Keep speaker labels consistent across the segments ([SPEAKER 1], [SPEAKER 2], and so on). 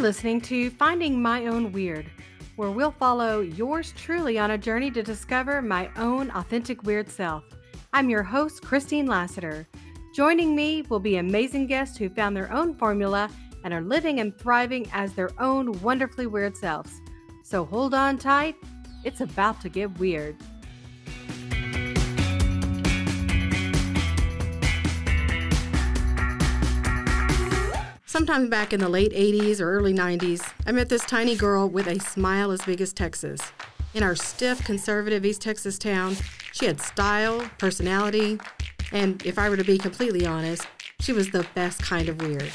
[SPEAKER 1] listening to Finding My Own Weird, where we'll follow yours truly on a journey to discover my own authentic weird self. I'm your host, Christine Lassiter. Joining me will be amazing guests who found their own formula and are living and thriving as their own wonderfully weird selves. So hold on tight, it's about to get weird. Sometime back in the late 80s or early 90s, I met this tiny girl with a smile as big as Texas. In our stiff, conservative East Texas town, she had style, personality, and if I were to be completely honest, she was the best kind of weird.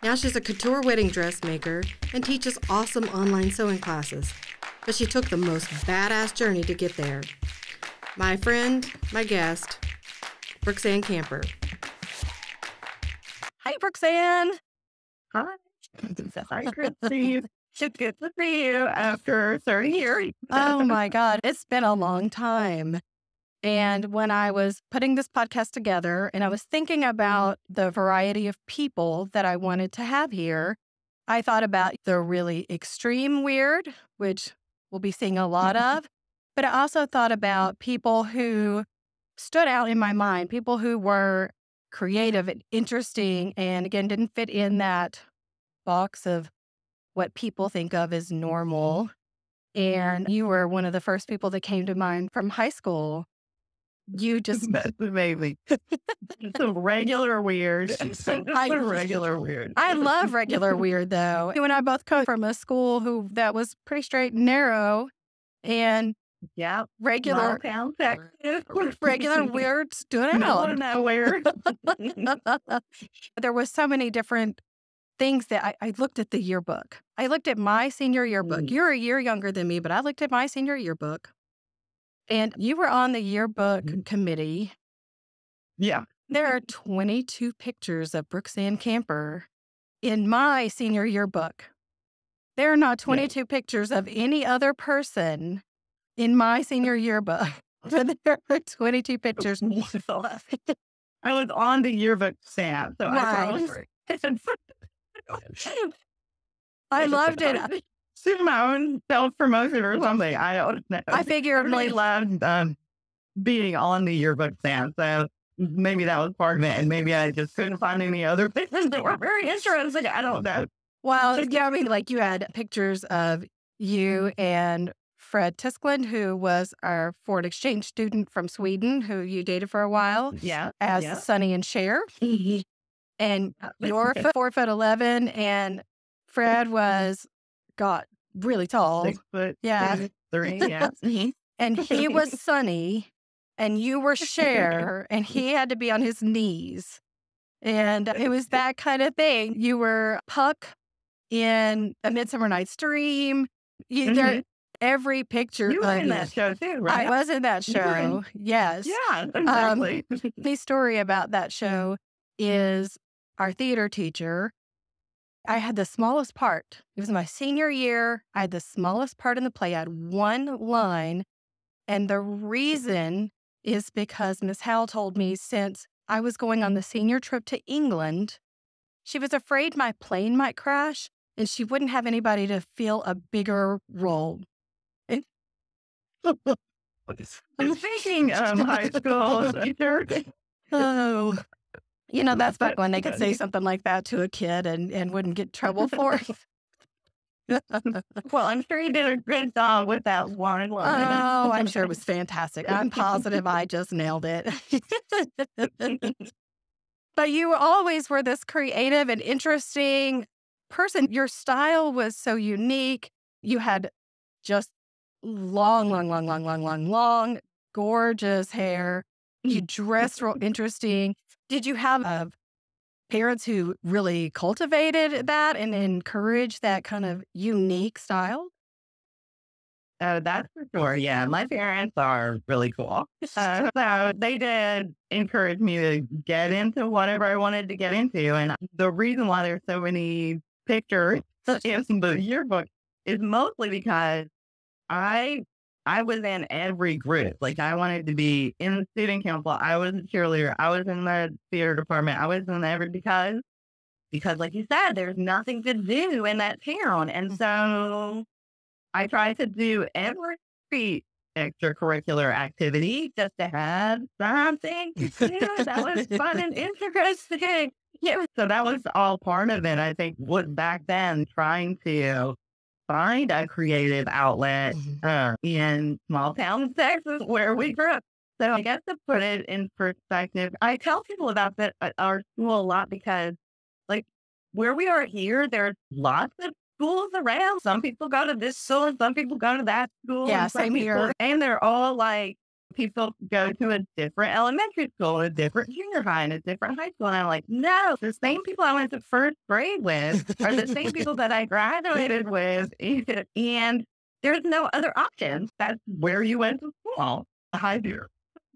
[SPEAKER 1] Now she's a couture wedding dressmaker and teaches awesome online sewing classes. But she took the most badass journey to get there. My friend, my guest, Brooxanne Camper. Hi, Brooxanne.
[SPEAKER 2] Hi. Hi, Christine. It's good to see you after 30 years.
[SPEAKER 1] Oh my God, it's been a long time. And when I was putting this podcast together and I was thinking about the variety of people that I wanted to have here, I thought about the really extreme weird, which we'll be seeing a lot of, but I also thought about people who stood out in my mind, people who were creative and interesting, and again, didn't fit in that box of what people think of as normal. And you were one of the first people that came to mind from high school. You just...
[SPEAKER 2] That's amazing. Some regular weird. Regular weird.
[SPEAKER 1] I love regular weird, though. You and I both come from a school that was pretty straight and narrow, and
[SPEAKER 2] yeah,
[SPEAKER 1] regular
[SPEAKER 2] town Texas.
[SPEAKER 1] Regular weird stood out.
[SPEAKER 2] Not that weird.
[SPEAKER 1] There was so many different things that I looked at the yearbook. I looked at my senior yearbook. You're a year younger than me, but I looked at my senior yearbook. And you were on the yearbook committee.
[SPEAKER 2] Yeah.
[SPEAKER 1] There are 22 pictures of Brooxanne Camper in my senior yearbook. There are not 22 pictures of any other person in my senior yearbook. But there are 22 pictures.
[SPEAKER 2] I was on the yearbook stamp, so
[SPEAKER 1] right. I loved it.
[SPEAKER 2] See my own self-promotion or something. I don't know.
[SPEAKER 1] I figured
[SPEAKER 2] I really loved being on the yearbook stand. So maybe that was part of it. And maybe I just couldn't find any other pictures that were very interesting. I don't know.
[SPEAKER 1] Well, yeah, I mean, like you had pictures of you and Fred Tiskland, who was our foreign exchange student from Sweden, who you dated for a while.
[SPEAKER 2] Yeah.
[SPEAKER 1] As Sonny and Cher. And you're 4'11", and Fred was, really tall.
[SPEAKER 2] 6 foot.
[SPEAKER 1] Yeah.
[SPEAKER 2] 3, yeah.
[SPEAKER 1] And he was Sonny, and you were Cher, and he had to be on his knees. And it was that kind of thing. You were Puck in A Midsummer Night's Dream. Every picture.
[SPEAKER 2] You were in that show too, right?
[SPEAKER 1] I was in that show. Yes.
[SPEAKER 2] Yeah, exactly.
[SPEAKER 1] The story about that show is our theater teacher. I had the smallest part. It was my senior year. I had the smallest part in the play. I had one line. And the reason is because Miss Howell told me since I was going on the senior trip to England, she was afraid my plane might crash and she wouldn't have anybody to fill a bigger role.
[SPEAKER 2] I'm thinking high school teacher.
[SPEAKER 1] Oh, that's back when they could say something like that to a kid and wouldn't get trouble for it.
[SPEAKER 2] Well, I'm sure you did a good job with that one line.
[SPEAKER 1] Oh, I'm sure it was fantastic. I'm positive I just nailed it. But you always were this creative and interesting person. Your style was so unique. You had just long, gorgeous hair. You dressed real interesting. Did you have parents who really cultivated that and encouraged that kind of unique style?
[SPEAKER 2] That's for sure. Yeah, my parents are really cool. So they did encourage me to get into whatever I wanted to get into. And the reason why there's so many pictures in the yearbook is mostly because I was in every group. Like, I wanted to be in the student council. I was a cheerleader. I was in the theater department. I was in every, because because like you said, there's nothing to do in that town. And so I tried to do every extracurricular activity just to have something to do that was fun and interesting. Yeah, so that was all part of it. I think was back then trying to find a creative outlet in small town Texas where we grew up. So I guess to put it in perspective, I tell people about that at our school a lot because like where we are here, there's lots of schools around. Some people go to this school and some people go to that school.
[SPEAKER 1] Yeah,
[SPEAKER 2] and some
[SPEAKER 1] same
[SPEAKER 2] people,
[SPEAKER 1] here.
[SPEAKER 2] and they're all like, people go to a different elementary school, a different junior high, and a different high school. And I'm like, no, the same people I went to first grade with are the same people that I graduated with. And there's no other options. That's where you went to school. High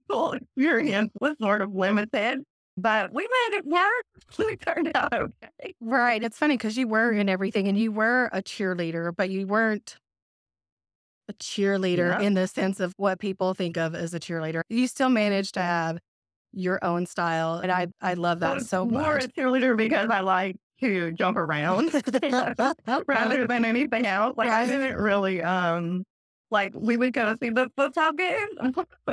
[SPEAKER 2] school experience was sort of limited. But we made it work. We turned out okay.
[SPEAKER 1] Right. It's funny because you were in everything and you were a cheerleader, but you weren't a cheerleader in the sense of what people think of as a cheerleader. You still managed to have your own style. And I love that so much.
[SPEAKER 2] More a cheerleader because I like to jump around rather than anything else. Like I didn't really, like we would go see the football games.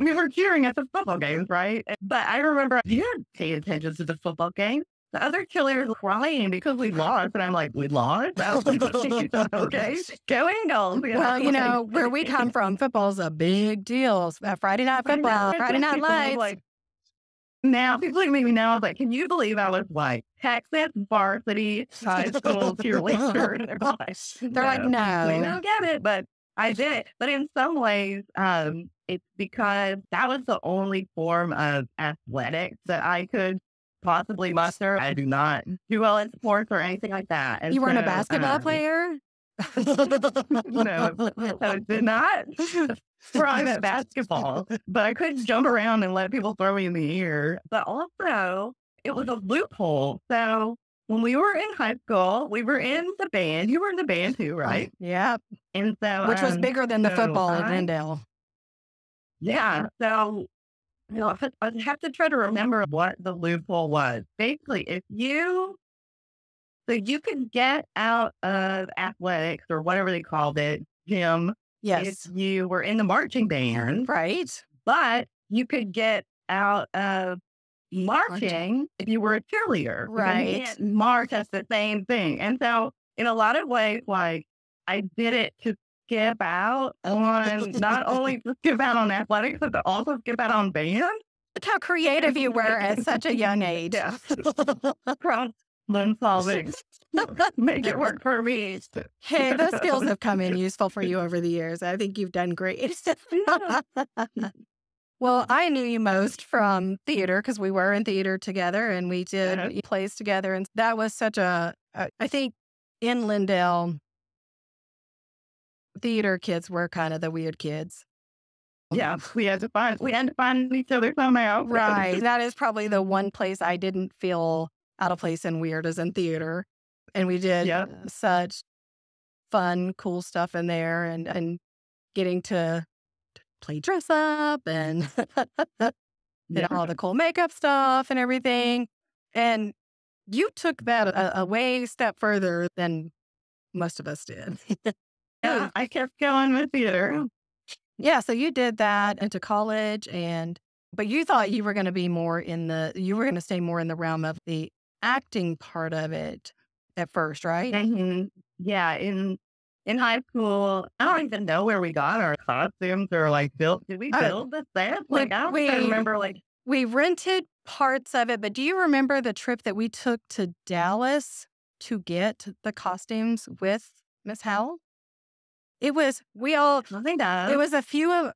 [SPEAKER 2] We were cheering at the football games, right? But I remember you didn't pay attention to the football games. The other cheerleaders were crying because we lost. And I'm like, we lost? Okay. Go Eagles.
[SPEAKER 1] Well, you know, where we come from, football's a big deal. Friday night football, Friday night lights.
[SPEAKER 2] Like, now, people look at me now, I was like, can you believe I was like Texas varsity high school cheerleader? And they're like,
[SPEAKER 1] no.
[SPEAKER 2] We don't get it, but I did. But in some ways, it's because that was the only form of athletics that I could possibly muster. I do not do well in sports or anything like that. And
[SPEAKER 1] you weren't a basketball player?
[SPEAKER 2] No, I did not thrive at basketball, but I couldn't jump around and let people throw me in the air. But also, it was a loophole. So when we were in high school, we were in the band. You were in the band too, right?
[SPEAKER 1] Yeah.
[SPEAKER 2] And so,
[SPEAKER 1] which was bigger than the football in Glendale.
[SPEAKER 2] Yeah. So, you know, I have to try to remember what the loophole was. Basically, you could get out of athletics or whatever they called it, gym.
[SPEAKER 1] Yes.
[SPEAKER 2] If you were in the marching band.
[SPEAKER 1] Right.
[SPEAKER 2] But you could get out of marching if you were a cheerleader.
[SPEAKER 1] Right.
[SPEAKER 2] March, that's the same thing. And so in a lot of ways, like I did it to skip out on, not only to skip out on athletics, but to also skip out on band.
[SPEAKER 1] Look how creative you were at such a young age.
[SPEAKER 2] Yeah. Problem solving. Make it work for me.
[SPEAKER 1] Hey, those skills have come in useful for you over the years. I think you've done great. Well, I knew you most from theater because we were in theater together and we did plays together. And that was such I think in Lindale, theater kids were kind of the weird kids.
[SPEAKER 2] Yeah, we had to find each other somehow.
[SPEAKER 1] Right. That is probably the one place I didn't feel out of place and weird is in theater. And we did such fun, cool stuff in there and getting to play dress up and all the cool makeup stuff and everything. And you took that a way step further than most of us did.
[SPEAKER 2] Yeah, I kept going with theater.
[SPEAKER 1] Yeah, so you did that into college but you thought you were going to be more you were going to stay more in the realm of the acting part of it at first, right?
[SPEAKER 2] Mm-hmm. Yeah, in high school, I don't even know where we got our costumes or like did we build the set? Like I don't even remember
[SPEAKER 1] we rented parts of it, but do you remember the trip that we took to Dallas to get the costumes with Miss Howell? It was it was a few of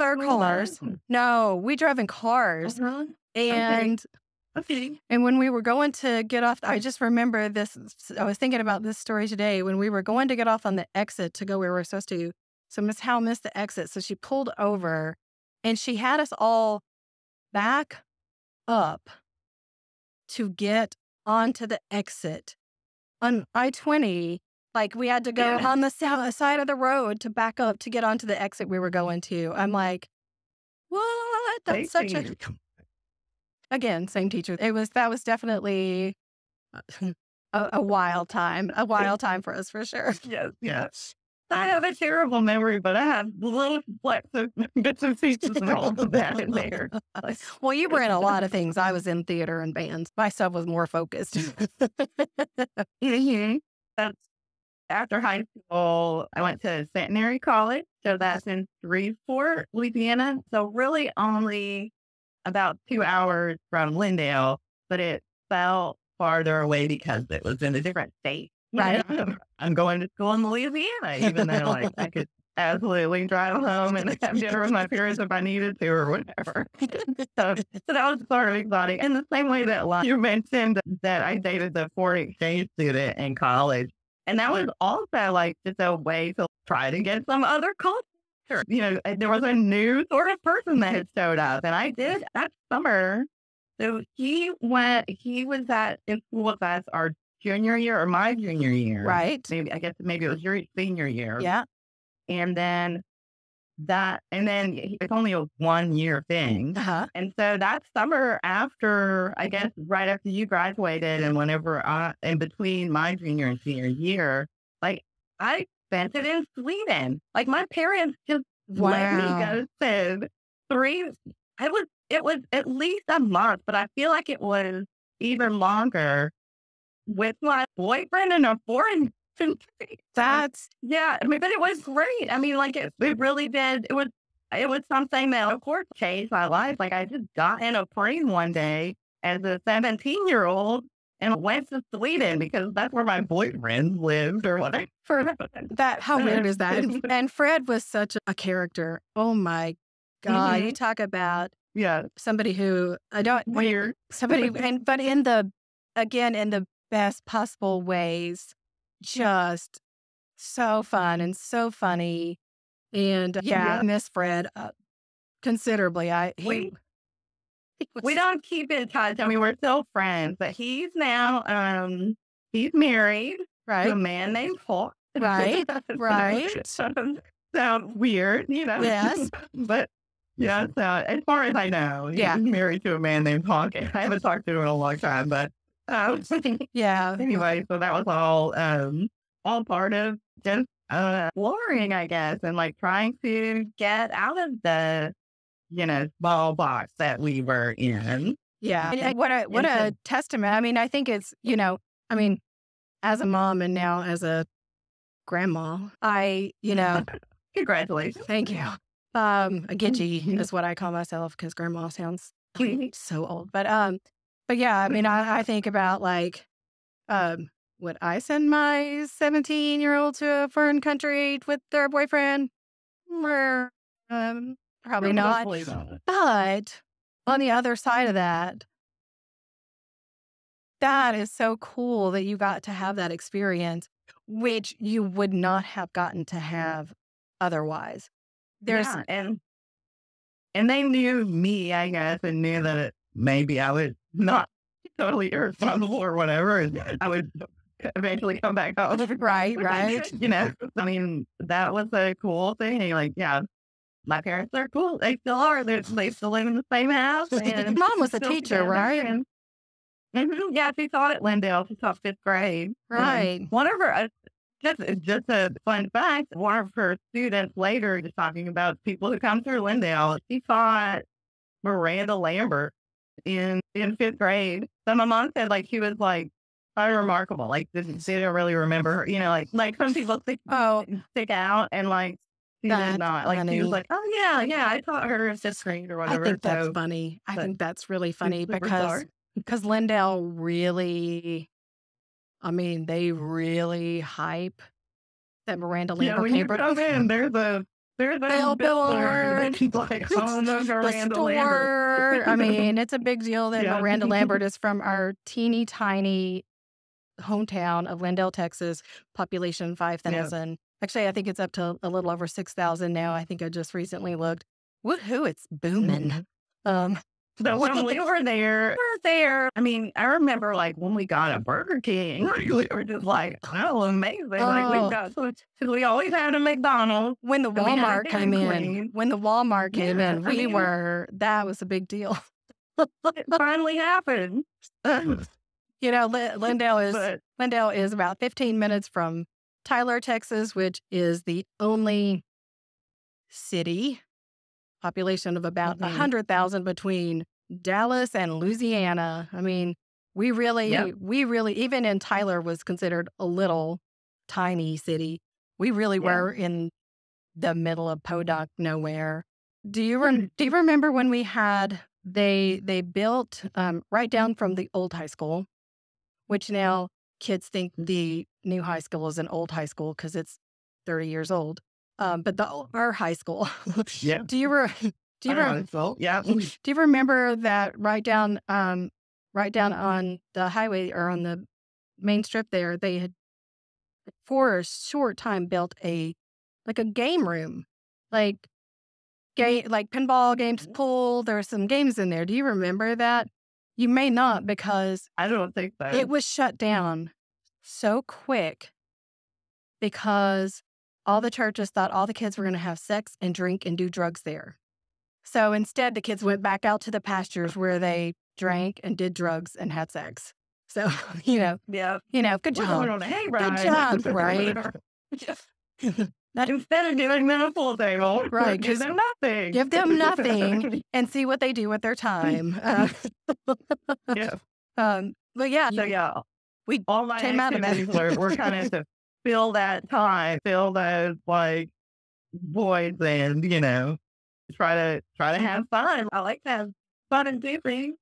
[SPEAKER 1] our cars. No, we drove in cars. And and when we were going to get off, I just remember this. I was thinking about this story today when we were going to get off on the exit to go where we were supposed to. So Miss Howell missed the exit. So she pulled over and she had us all back up to get onto the exit on I-20. Like we had to go on the side of the road to back up to get onto the exit we were going to. I'm like, what? That's such a... Again, same teacher. That was definitely a wild time for us for sure.
[SPEAKER 2] Yes, yes. I have a terrible memory, but I have little flecks of bits and pieces and all of that in there.
[SPEAKER 1] Well, you were in a lot of things. I was in theater and bands. My stuff was more focused.
[SPEAKER 2] Mm-hmm. That's after high school. I went to Centenary College, so that's in Shreveport, Louisiana. So really only about 2 hours from Lindale, but it felt farther away because it was in a different state.
[SPEAKER 1] Right.
[SPEAKER 2] I'm going to school in Louisiana, even though like I could absolutely drive home and have dinner with my parents if I needed to or whatever. So that was sort of exciting. In the same way that like, you mentioned that I dated the foreign exchange student in college. And that was also like just a way to try to get some other culture. You know, there was a new sort of person that had showed up, and I did that summer. So he was in school with us our junior year or my junior year.
[SPEAKER 1] Right.
[SPEAKER 2] Maybe it was your senior year.
[SPEAKER 1] Yeah.
[SPEAKER 2] And then it's only a 1 year thing.
[SPEAKER 1] Uh-huh.
[SPEAKER 2] And so that summer after, I guess, right after you graduated and whenever in between my junior and senior year, like I spent it in Sweden. Like my parents just let me go spend it was at least a month, but I feel like it was even longer with my boyfriend in a foreign country. Yeah. I mean, but it was great. I mean, like it really did. It was something that, of course, changed my life. Like I just got in a plane one day as a 17-year-old and went to Sweden because that's where my boyfriend lived or whatever.
[SPEAKER 1] How weird is that? And Fred was such a character. Oh my God.
[SPEAKER 2] Mm-hmm.
[SPEAKER 1] You talk about somebody who
[SPEAKER 2] weird.
[SPEAKER 1] But in the best possible ways, just so fun and so funny. And I miss Fred considerably.
[SPEAKER 2] We don't keep in touch. I mean, we're still friends, but he's now he's married to a man named Paul.
[SPEAKER 1] Right.
[SPEAKER 2] Sounds weird, you know.
[SPEAKER 1] Yes.
[SPEAKER 2] But yeah, so as far as I know, he's married to a man named Hawk. I haven't talked to him in a long time, but anyway, so that was all part of just exploring, I guess, and like trying to get out of the, small box that we were in.
[SPEAKER 1] Yeah. And what a testament. I mean, I think it's, as a mom and now as a grandma,
[SPEAKER 2] congratulations.
[SPEAKER 1] Thank you. A Gitchy is what I call myself because grandma sounds so old. But yeah, I mean, I think about like, would I send my 17-year-old to a foreign country with their boyfriend? Probably not. But on the other side of that is so cool that you got to have that experience, which you would not have gotten to have otherwise.
[SPEAKER 2] And they knew me, I guess, and knew that maybe I was not totally irresponsible or whatever, and I would eventually come back home.
[SPEAKER 1] Right.
[SPEAKER 2] I mean, that was a cool thing. And like, my parents are cool. They still are. They still live in the same house. And
[SPEAKER 1] Mom was a teacher, right?
[SPEAKER 2] Yeah, she taught at Lindale. She taught 5th grade.
[SPEAKER 1] Right.
[SPEAKER 2] And one of her, just a fun fact, one of her students later, just talking about people who come through Lindale, she taught Miranda Lambert in 5th grade. So my mom said like she was like unremarkable. Like they didn't really remember her. Like some people stick out and like she did not. Like funny. She was like, oh yeah, I taught her in 5th grade or whatever.
[SPEAKER 1] I think that's funny. I think that's really funny because Lindale really, they really hype that Miranda Lambert.
[SPEAKER 2] When you come in, there's a billboard. Like,
[SPEAKER 1] the store. It's a big deal that Miranda Lambert is from our teeny tiny hometown of Lindale, Texas, population 5,000. Actually, I think it's up to a little over 6,000 now. I think I just recently looked. Woohoo, it's booming.
[SPEAKER 2] So when we were there, I remember like when we got a Burger King, we were just like, oh, amazing. Like we always had a McDonald's.
[SPEAKER 1] When the Walmart came in, that was a big deal.
[SPEAKER 2] It finally happened.
[SPEAKER 1] Lindale is about 15 minutes from Tyler, Texas, which is the only city, population of about 100,000 between Dallas and Louisiana. I mean, we really, even in Tyler was considered a little tiny city. We really were in the middle of Podunk nowhere. Do you remember when we had, they built right down from the old high school, which now kids think the new high school is an old high school because it's 30 years old. But our high school. Do you remember that right down on the highway or on the main strip there, they had for a short time built a game room, like pinball games, pool. There were some games in there. Do you remember that? You may not, because
[SPEAKER 2] I don't think so.
[SPEAKER 1] It was shut down so quick because all the churches thought all the kids were going to have sex and drink and do drugs there. So instead, the kids went back out to the pastures where they drank and did drugs and had sex. So, good job.
[SPEAKER 2] Good
[SPEAKER 1] job, right?
[SPEAKER 2] Instead of giving them a full table,
[SPEAKER 1] right?
[SPEAKER 2] Give them nothing.
[SPEAKER 1] Give them nothing and see what they do with their time. But we
[SPEAKER 2] all my
[SPEAKER 1] came out of it.
[SPEAKER 2] were kind of to fill that time, fill those voids, and try to have fun. I like to have fun and do things.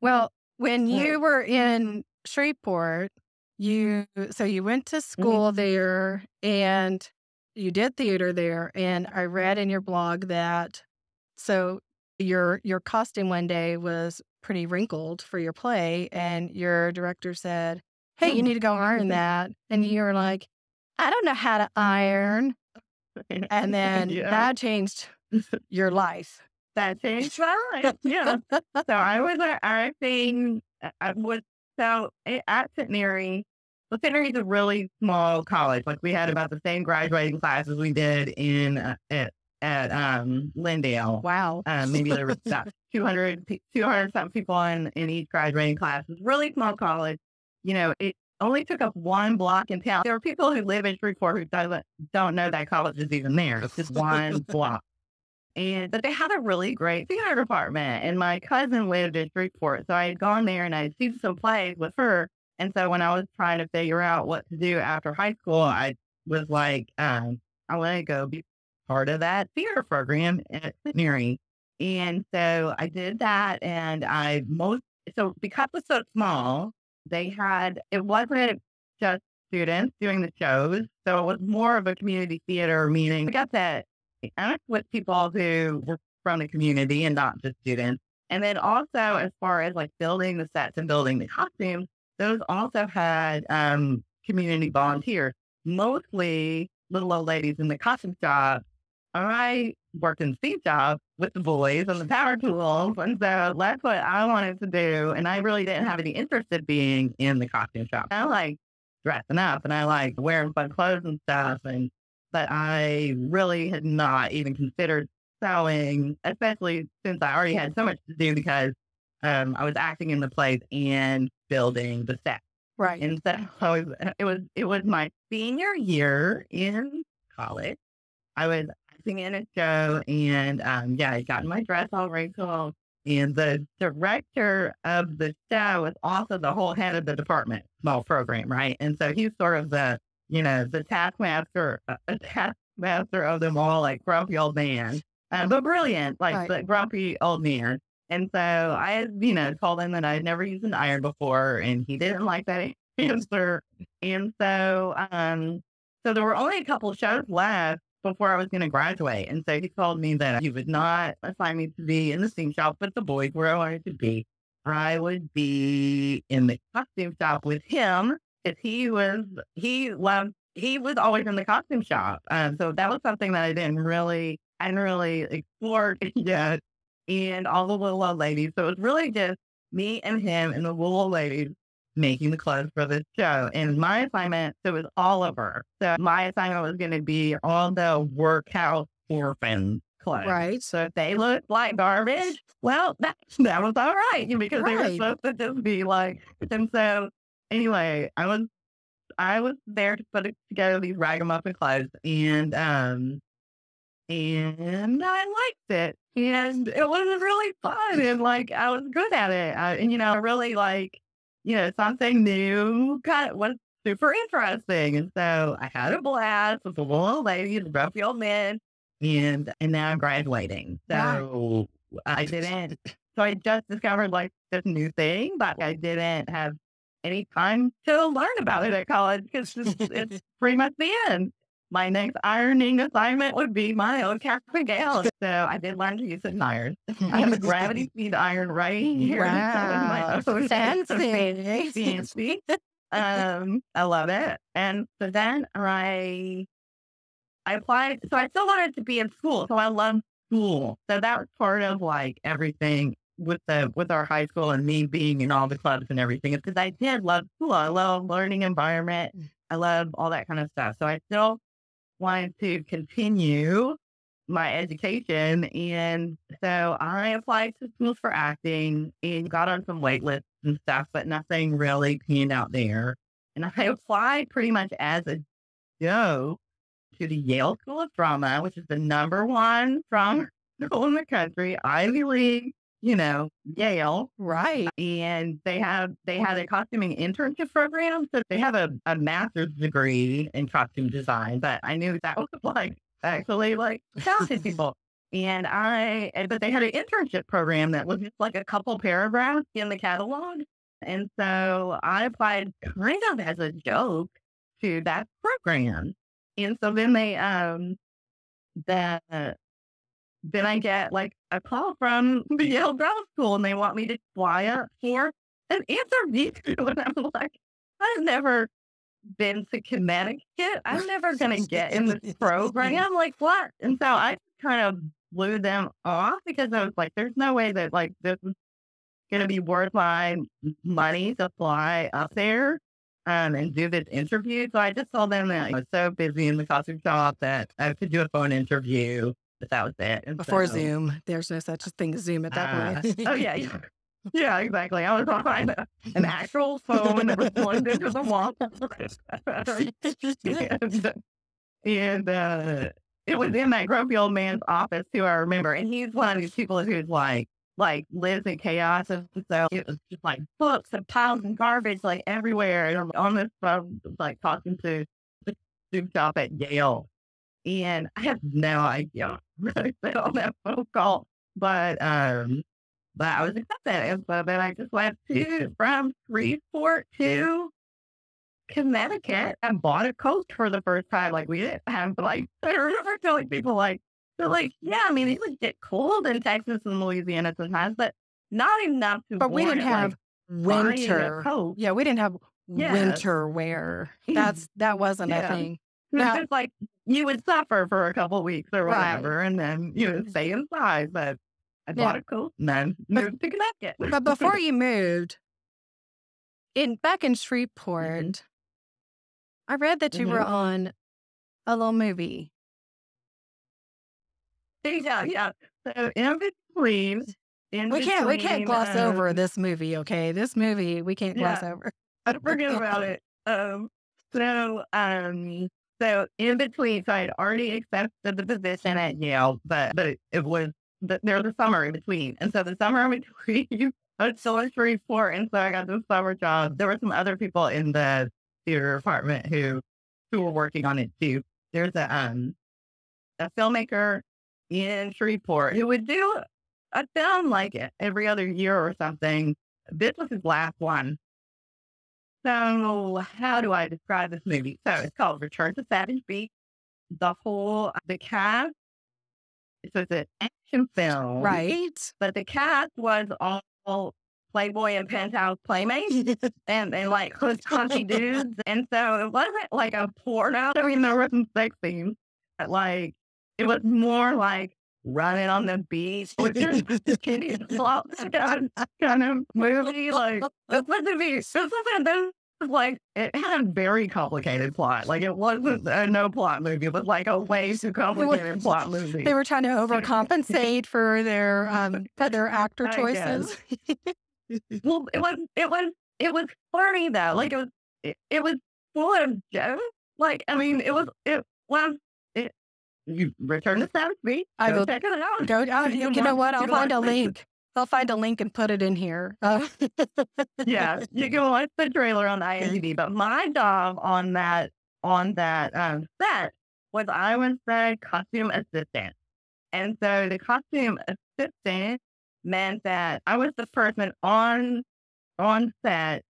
[SPEAKER 1] Well, when you were in Shreveport, you went to school there and you did theater there, and I read in your blog that your costume one day was pretty wrinkled for your play, and your director said, "Hey, you need to go iron that," and you were like, "I don't know how to iron," and then that changed your life.
[SPEAKER 2] That changed my life. Yeah. So I was acting. At Centenary. Well, Centenary is a really small college. Like, we had about the same graduating class as we did in at Lindale.
[SPEAKER 1] Wow.
[SPEAKER 2] Maybe there was about 200 something people in each graduating class. It's a really small college. It only took up one block in town. There are people who live in Shreveport who don't know that college is even there. It's just one block. But they had a really great theater department, and my cousin lived in Shreveport, so I had gone there and I had seen some plays with her. And so when I was trying to figure out what to do after high school, I was like, I want to go be part of that theater program at Centenary. And so I did that, and so because it was so small, it wasn't just students doing the shows, so it was more of a community theater, meaning we got that with people who were from the community and not just students. And then also, as far as building the sets and building the costumes, those also had community volunteers, mostly little old ladies in the costume shop. I worked in the seat shop with the boys and the power tools, and so that's what I wanted to do. And I really didn't have any interest in being in the costume shop. I like dressing up, and I like wearing fun clothes and stuff, but I really had not even considered sewing, especially since I already had so much to do because I was acting in the plays and building the set.
[SPEAKER 1] Right.
[SPEAKER 2] And so it was my senior year in college. I was acting in a show, and I got my dress all wrinkled. And the director of the show was also the whole head of the department, small program, right? And so he's sort of the taskmaster of them all, grumpy old man, but brilliant, the grumpy old man. And so I had, told him that I had never used an iron before, and he didn't like that answer. And so, so there were only a couple of shows left before I was going to graduate. And so he told me that he would not assign me to be in the scene shop with the boys where I wanted to be. I would be in the costume shop with him. He was always in the costume shop. So that was something that I hadn't really explored yet. And all the little old ladies. So it was really just me and him and the little old ladies making the clothes for this show. And my assignment, so it was Oliver. So my assignment was going to be all the workhouse orphan clothes.
[SPEAKER 1] Right.
[SPEAKER 2] So if they looked like garbage, well, that was all right, because they were supposed to just be and so anyway, I was there to put together these ragamuffin clothes, and I liked it, and it was really fun, and, like, I was good at it, and, I really, like, something new kind of was super interesting, and so I had a blast with the little old lady and the grumpy old man, and now I'm graduating.
[SPEAKER 1] Wow.
[SPEAKER 2] So I just discovered, like, this new thing, but I didn't have any time to learn about it at college because it's pretty much the end. My next ironing assignment would be my own cap and gown. So I did learn to use an iron. I have a gravity feed iron right here.
[SPEAKER 1] Wow. Fancy.
[SPEAKER 2] Fancy. I love it. And so then I applied. So I still wanted to be in school. So I love school. So that was part of like everything with our high school and me being in all the clubs and everything. Because I did love school. I love learning environment. I love all that kind of stuff. So I still wanted to continue my education. And so I applied to schools for acting and got on some wait lists and stuff, but nothing really panned out there. And I applied pretty much as a joke to the Yale School of Drama, which is the #1 drama school in the country, Ivy League, Yale.
[SPEAKER 1] Right.
[SPEAKER 2] And they had a costuming internship program. So they have a master's degree in costume design, but I knew that was like actually like talented people. But they had an internship program that was just like a couple paragraphs in the catalog. And so I applied kind of as a joke to that program. And so then then I get like a call from the Yale Drama School and they want me to fly up for an interview. And I'm like, I've never been to Connecticut. I'm never going to get in this program. Like, what? And so I kind of blew them off because I was like, there's no way that like this is going to be worth my money to fly up there and do this interview. So I just told them that I was so busy in the costume shop that I could do a phone interview, but that was it. And
[SPEAKER 1] Before Zoom, there's no such thing as Zoom at that point.
[SPEAKER 2] Oh, yeah. Yeah, exactly. I was on an actual phone that was plugged into the wall. and it was in that grumpy old man's office too, I remember. And he's one of these people who's like lives in chaos. And so it was just like books and piles and garbage like everywhere. And I'm on this phone, like talking to the soup shop at Yale. And I have no idea what I said on that phone call. But I was accepted. And so then I just went from Shreveport to Connecticut and bought a coat for the first time. Like we didn't have I remember telling people they're like, yeah, I mean, it would get cold in Texas and Louisiana sometimes, but not enough to.
[SPEAKER 1] But we didn't have winter.
[SPEAKER 2] Coat.
[SPEAKER 1] Yeah, we didn't have winter wear. That wasn't a thing.
[SPEAKER 2] Now, it's like you would suffer for a couple of weeks or whatever, and then you would stay inside. But I bought a coat and then moved to Connecticut.
[SPEAKER 1] But before you moved, back in Shreveport, I read that you were on a little movie.
[SPEAKER 2] Yeah. So in between,
[SPEAKER 1] we can't gloss over this movie. Okay, this movie we can't gloss over.
[SPEAKER 2] I forget about it. So in between, so I had already accepted the position at Yale, but it was there's a summer in between, and so the summer in between, I was still in Shreveport, and so I got this summer job. There were some other people in the theater department who were working on it too. There's a filmmaker in Shreveport who would do a film like every other year or something. This was his last one. So how do I describe this movie? So it's called Return to Savage Beach. The cast, so it's an action film.
[SPEAKER 1] Right.
[SPEAKER 2] But the cast was all Playboy and Penthouse playmates and like hunky dudes. And so it wasn't like a porno. I mean, there were some sex scenes, but like, it was more like running on the beach with your kitty slots kind of movie. Like, it was like, it had a very complicated plot. Like, it wasn't a no plot movie. It was like a way too complicated plot movie.
[SPEAKER 1] They were trying to overcompensate for their actor choices.
[SPEAKER 2] Well, it was it was funny though. Like it was full of jokes. Like, I mean, it, you return to Sesame Street.
[SPEAKER 1] I
[SPEAKER 2] Go
[SPEAKER 1] will
[SPEAKER 2] check it out.
[SPEAKER 1] go. You know what?
[SPEAKER 2] You
[SPEAKER 1] I'll
[SPEAKER 2] can
[SPEAKER 1] find a
[SPEAKER 2] watch
[SPEAKER 1] link. I'll find a link and put it in here.
[SPEAKER 2] Yeah, you can watch the trailer on IMDb. But my job on that set was I was the costume assistant, and so the costume assistant meant that I was the person on set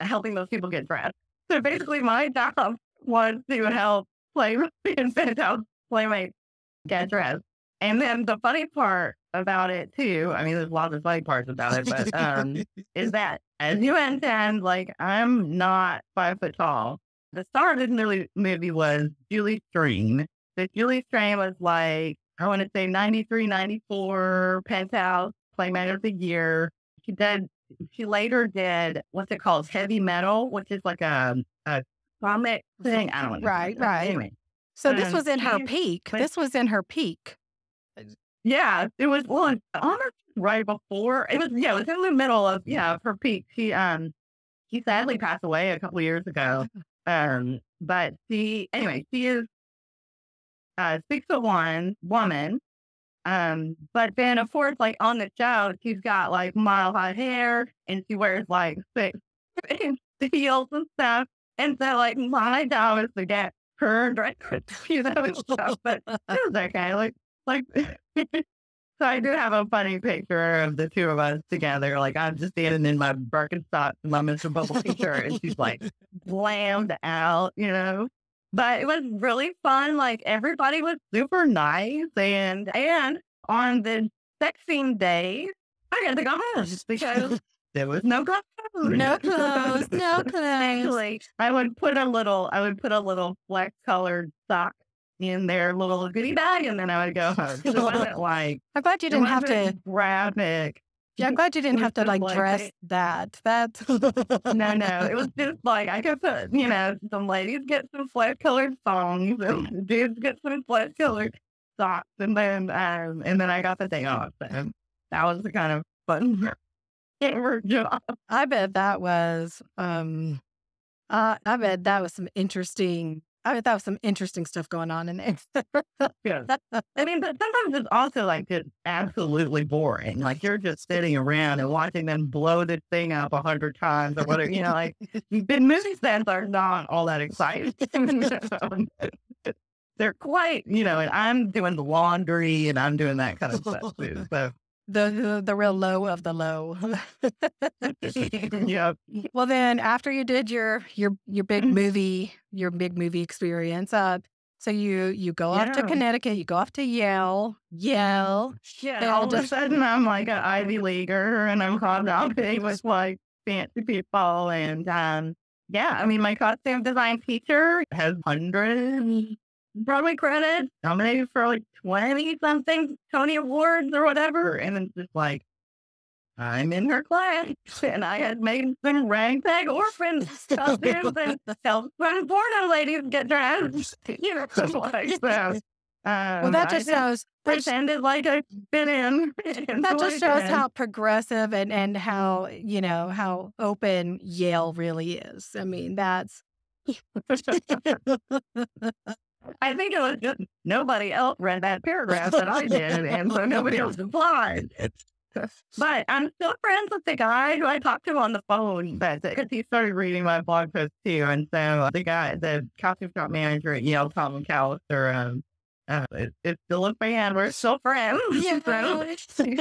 [SPEAKER 2] helping those people get dressed. So basically, my job was to help Playmates and help Playmates get dressed. And then the funny part about it too, I mean, there's lots of funny parts about it, but is that as you mentioned, like I'm not 5 foot tall. The star of this movie was Julie Strain. So Julie Strain was like, I want to say 93, 94 Penthouse Playmate of the Year. She later did what's it called? Heavy Metal, which is like a comic thing. I don't know.
[SPEAKER 1] Right.
[SPEAKER 2] Anyway.
[SPEAKER 1] So this was in her peak. This was in her peak.
[SPEAKER 2] Yeah, it was almost right before. It was in the middle of her peak. She sadly passed away a couple of years ago. But she is 6'1" woman. But then of course, like on the show, she's got like mile high hair and she wears like 6-inch heels and stuff. And so like my job is to get her dressed, and stuff. But it was okay. Like so I do have a funny picture of the two of us together. Like I'm just standing in my Birkenstocks and my Mr. Bubble t-shirt, and she's like slammed out, But it was really fun. Like everybody was super nice, and on the sex scene days, I had to go home because there was no clothes.
[SPEAKER 1] No clothes.
[SPEAKER 2] Actually, I would put a little flex colored sock in their little goodie bag, and then I would go home. It wasn't like
[SPEAKER 1] I'm glad you didn't have to
[SPEAKER 2] graphic.
[SPEAKER 1] Yeah, I'm glad you didn't have to like dress that. That's
[SPEAKER 2] no. It was just like I could put, some ladies get some flesh colored thongs and dudes get some flesh colored socks, and then I got the day off. So that was the kind of fun job.
[SPEAKER 1] I bet that was I bet that was some interesting stuff going on in there.
[SPEAKER 2] Yeah. I mean, but sometimes it's also like just absolutely boring. Like you're just sitting around and watching them blow this thing up 100 times or whatever. Like the movie sets are not all that exciting. They're quite, and I'm doing the laundry and I'm doing that kind of stuff too. So
[SPEAKER 1] the real low of the low.
[SPEAKER 2] yeah.
[SPEAKER 1] Well, then after you did your big movie experience, so you go off to Connecticut, you go off to Yale.
[SPEAKER 2] Yeah. All of a sudden, I'm like an Ivy Leaguer, and I'm hobnobbing with like fancy people, and I mean, my costume design teacher has hundreds Broadway credits, nominated for like 20 something Tony Awards or whatever. And it's just like, I'm in her class and I had made some ragtag orphan costumes and helped some porno ladies get dressed. Like that.
[SPEAKER 1] Well, that just shows
[SPEAKER 2] pretended like I've been in.
[SPEAKER 1] That just shows how progressive and how, how open Yale really is. I mean, that's
[SPEAKER 2] I think it was just nobody else read that paragraph that I did, and so nobody else applied. But I'm still friends with the guy who I talked to on the phone because he started reading my blog post too. And so the costume shop manager at Yale, Tom McAllister, it's still a fan. We're still friends.
[SPEAKER 1] Yeah.
[SPEAKER 2] So he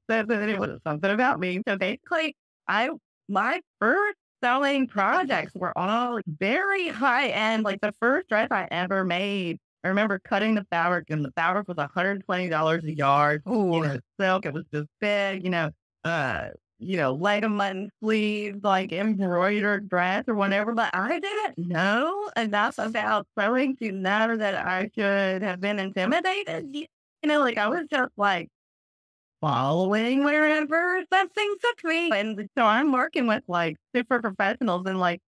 [SPEAKER 2] said that it was something about me. So basically, my first selling projects were all very high end. Like the first dress I ever made, I remember cutting the fabric, and the fabric was $120 a yard.
[SPEAKER 1] Ooh.
[SPEAKER 2] Silk. It was just big, leg mutton sleeves, like embroidered dress or whatever. But I didn't know enough about sewing to know that I should have been intimidated. Like I was just like following wherever something took me. And so I'm working with like super professionals, and like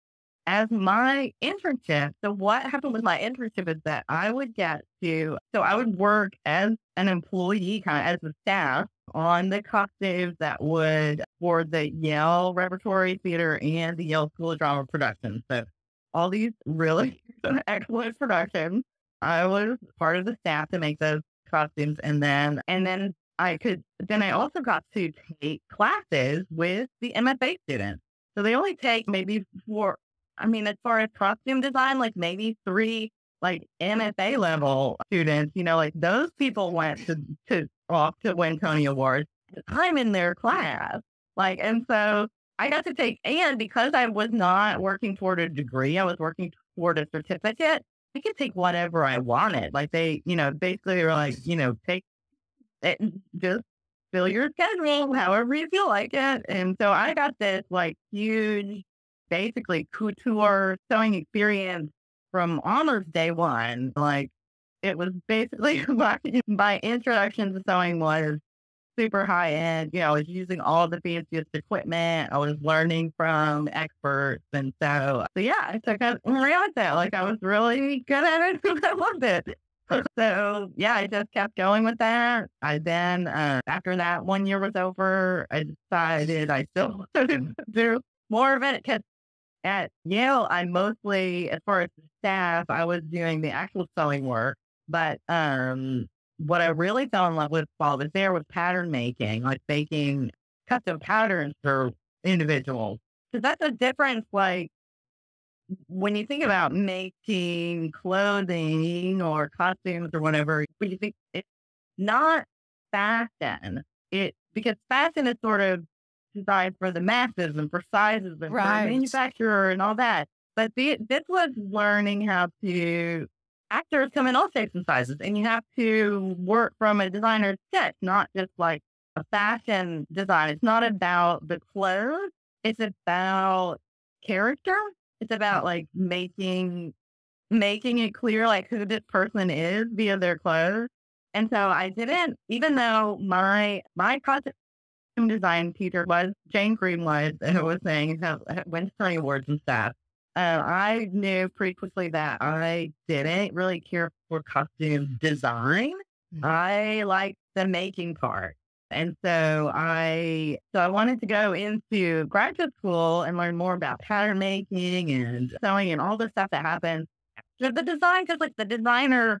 [SPEAKER 2] as my internship. So what happened with my internship is that I would work as an employee, kind of as the staff on the costumes that would for the Yale Repertory Theater and the Yale School of Drama production. So all these really excellent productions. I was part of the staff to make those costumes, and then I also got to take classes with the MFA students. So they only take maybe four. I mean, as far as costume design, like maybe three like MFA level students, like those people went to off to win Tony Awards. I'm in their class. And so I got to take, and because I was not working toward a degree, I was working toward a certificate. I could take whatever I wanted. Like they, basically were like, take it, just fill your schedule however you feel like it. And so I got this like huge, basically couture sewing experience from almost day one. Like it was basically my introduction to sewing was super high end. I was using all the fanciest equipment. I was learning from experts. And so yeah, I took it and ran with it. Like I was really good at it. I loved it. So yeah, I just kept going with that. I then, after that 1 year was over, I decided I still wanted to do more of it because at Yale, I mostly, as far as the staff, I was doing the actual sewing work. But what I really fell in love with while I was there was pattern making, like making custom patterns for individuals. Because that's a difference, like when you think about making clothing or costumes or whatever, when you think it's not fashion, because fashion is sort of designed for the masses and for sizes and for manufacturer and all that. But this was learning how to, actors come in all shapes and sizes, and you have to work from a designer's sketch, not just like a fashion design. It's not about the clothes. It's about character. It's about like making it clear like who this person is via their clothes. And so I didn't, even though my costume design teacher was Jane Greenwood, who was saying wins Tony Awards and stuff. I knew pretty quickly that I didn't really care for costume design. Mm-hmm. I liked the making part. And so I wanted to go into graduate school and learn more about pattern making and sewing and all the stuff that happens after the design. Because like the designer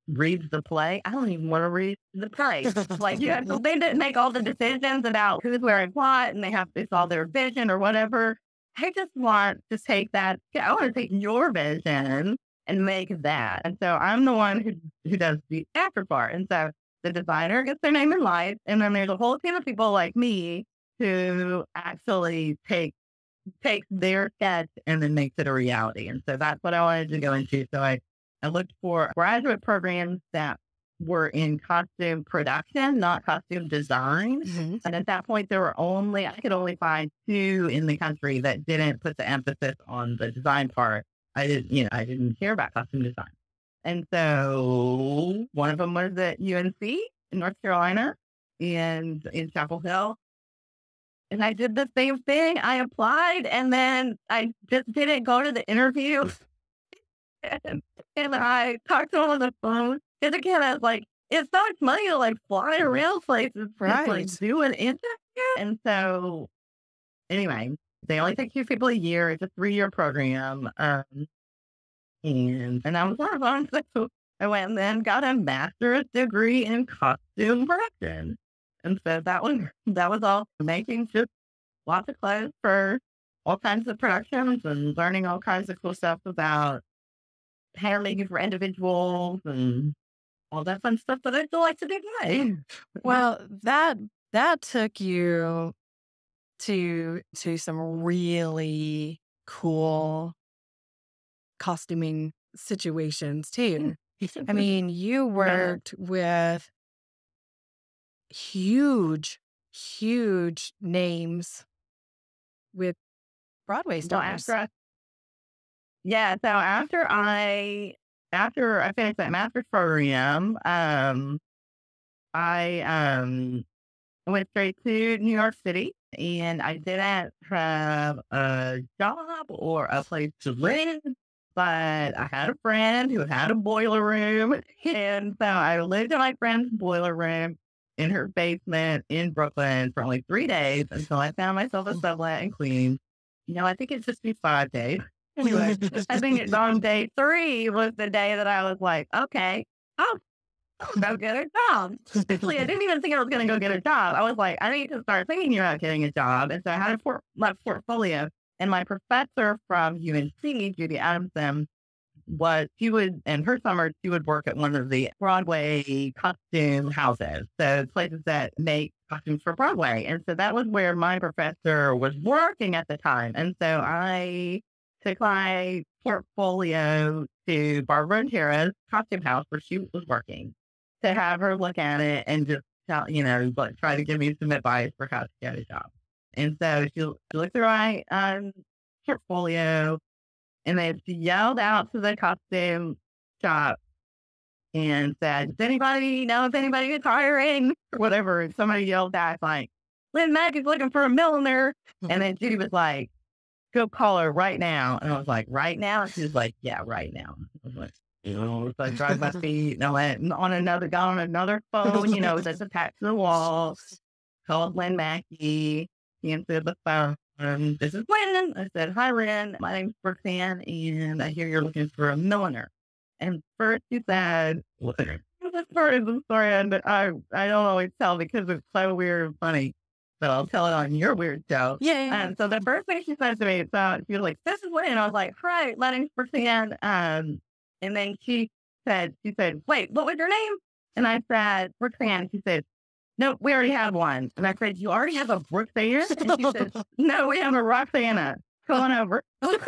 [SPEAKER 2] reads the play. I don't even want to read the play. They didn't make all the decisions about who's wearing what, and they have to solve their vision or whatever. I just want to take that. I want to take your vision and make that. And so I'm the one who does the actor part. And so the designer gets their name in lights, and then there's a whole team of people like me who actually takes their sketch and then makes it a reality. And so that's what I wanted to go into. So I looked for graduate programs that were in costume production, not costume design. Mm-hmm. And at that point, I could only find 2 in the country that didn't put the emphasis on the design part. I didn't care about costume design. And so one of them was at UNC in North Carolina and in Chapel Hill. And I did the same thing. I applied and then I just didn't go to the interview. and I talked to him on the phone. Because again, I was like, it's not money to like fly around places, right? Like do an internship. And so anyway, they only take 2 people a year. It's a 3-year program. And I was on. So I went and then got a master's degree in costume production. And so that was all making just lots of clothes for all kinds of productions and learning all kinds of cool stuff about hair making for individuals and all that fun stuff that I still like to do today.
[SPEAKER 1] Well, that took you to some really cool costuming situations too. I mean, you worked with huge names with Broadway stars.
[SPEAKER 2] So after I finished that master's program, I went straight to New York City, and I didn't have a job or a place to live, but I had a friend who had a boiler room, and so I lived in my friend's boiler room. in her basement in Brooklyn for only 3 days until I found myself a sublet in Queens. I think it's just be 5 days. Anyway, I think it's on day 3 was the day that I was like, okay, I'll go get a job. Actually, I didn't even think I was going to go get a job. I was like, I need to start thinking about getting a job. And so I had my portfolio. And my professor from UNC, Judy Adamson, in her summer, she would work at one of the Broadway costume houses. So places that make costumes for Broadway. And so that was where my professor was working at the time. And so I took my portfolio to Barbara and Tara's costume house where she was working to have her look at it and just try to give me some advice for how to get a job. And so she looked through my portfolio, and then she yelled out to the costume shop and said, "Does anybody know if anybody is hiring?" Or whatever. And somebody yelled back like, "Lynn Mack is looking for a milliner." And then Judy was like, "Go call her right now." And I was like, "Right now?" And she was like, "Yeah, right now." I was like, so I dragged my feet and I went got on another phone, that's attached to the wall, called Lynn Mackey. He answered the phone. "This is Lynn." I said, "Hi, Lynn. My name's Roxanne, and I hear you're looking for a milliner." And first she said, this part of the story, and I don't always tell because it's so weird and funny, but I'll tell it on your weird show.
[SPEAKER 1] Yeah.
[SPEAKER 2] And so the first thing she said to me, she was like, "This is Lynn." I was like, "Right, my name's Roxanne." And then she said, "Wait, what was your name?" And I said, "Roxanne." She said, "No, we already have one." And I said, "You already have a Roxanne?" And she said, "No, we have a Roxana. Come on over."
[SPEAKER 1] So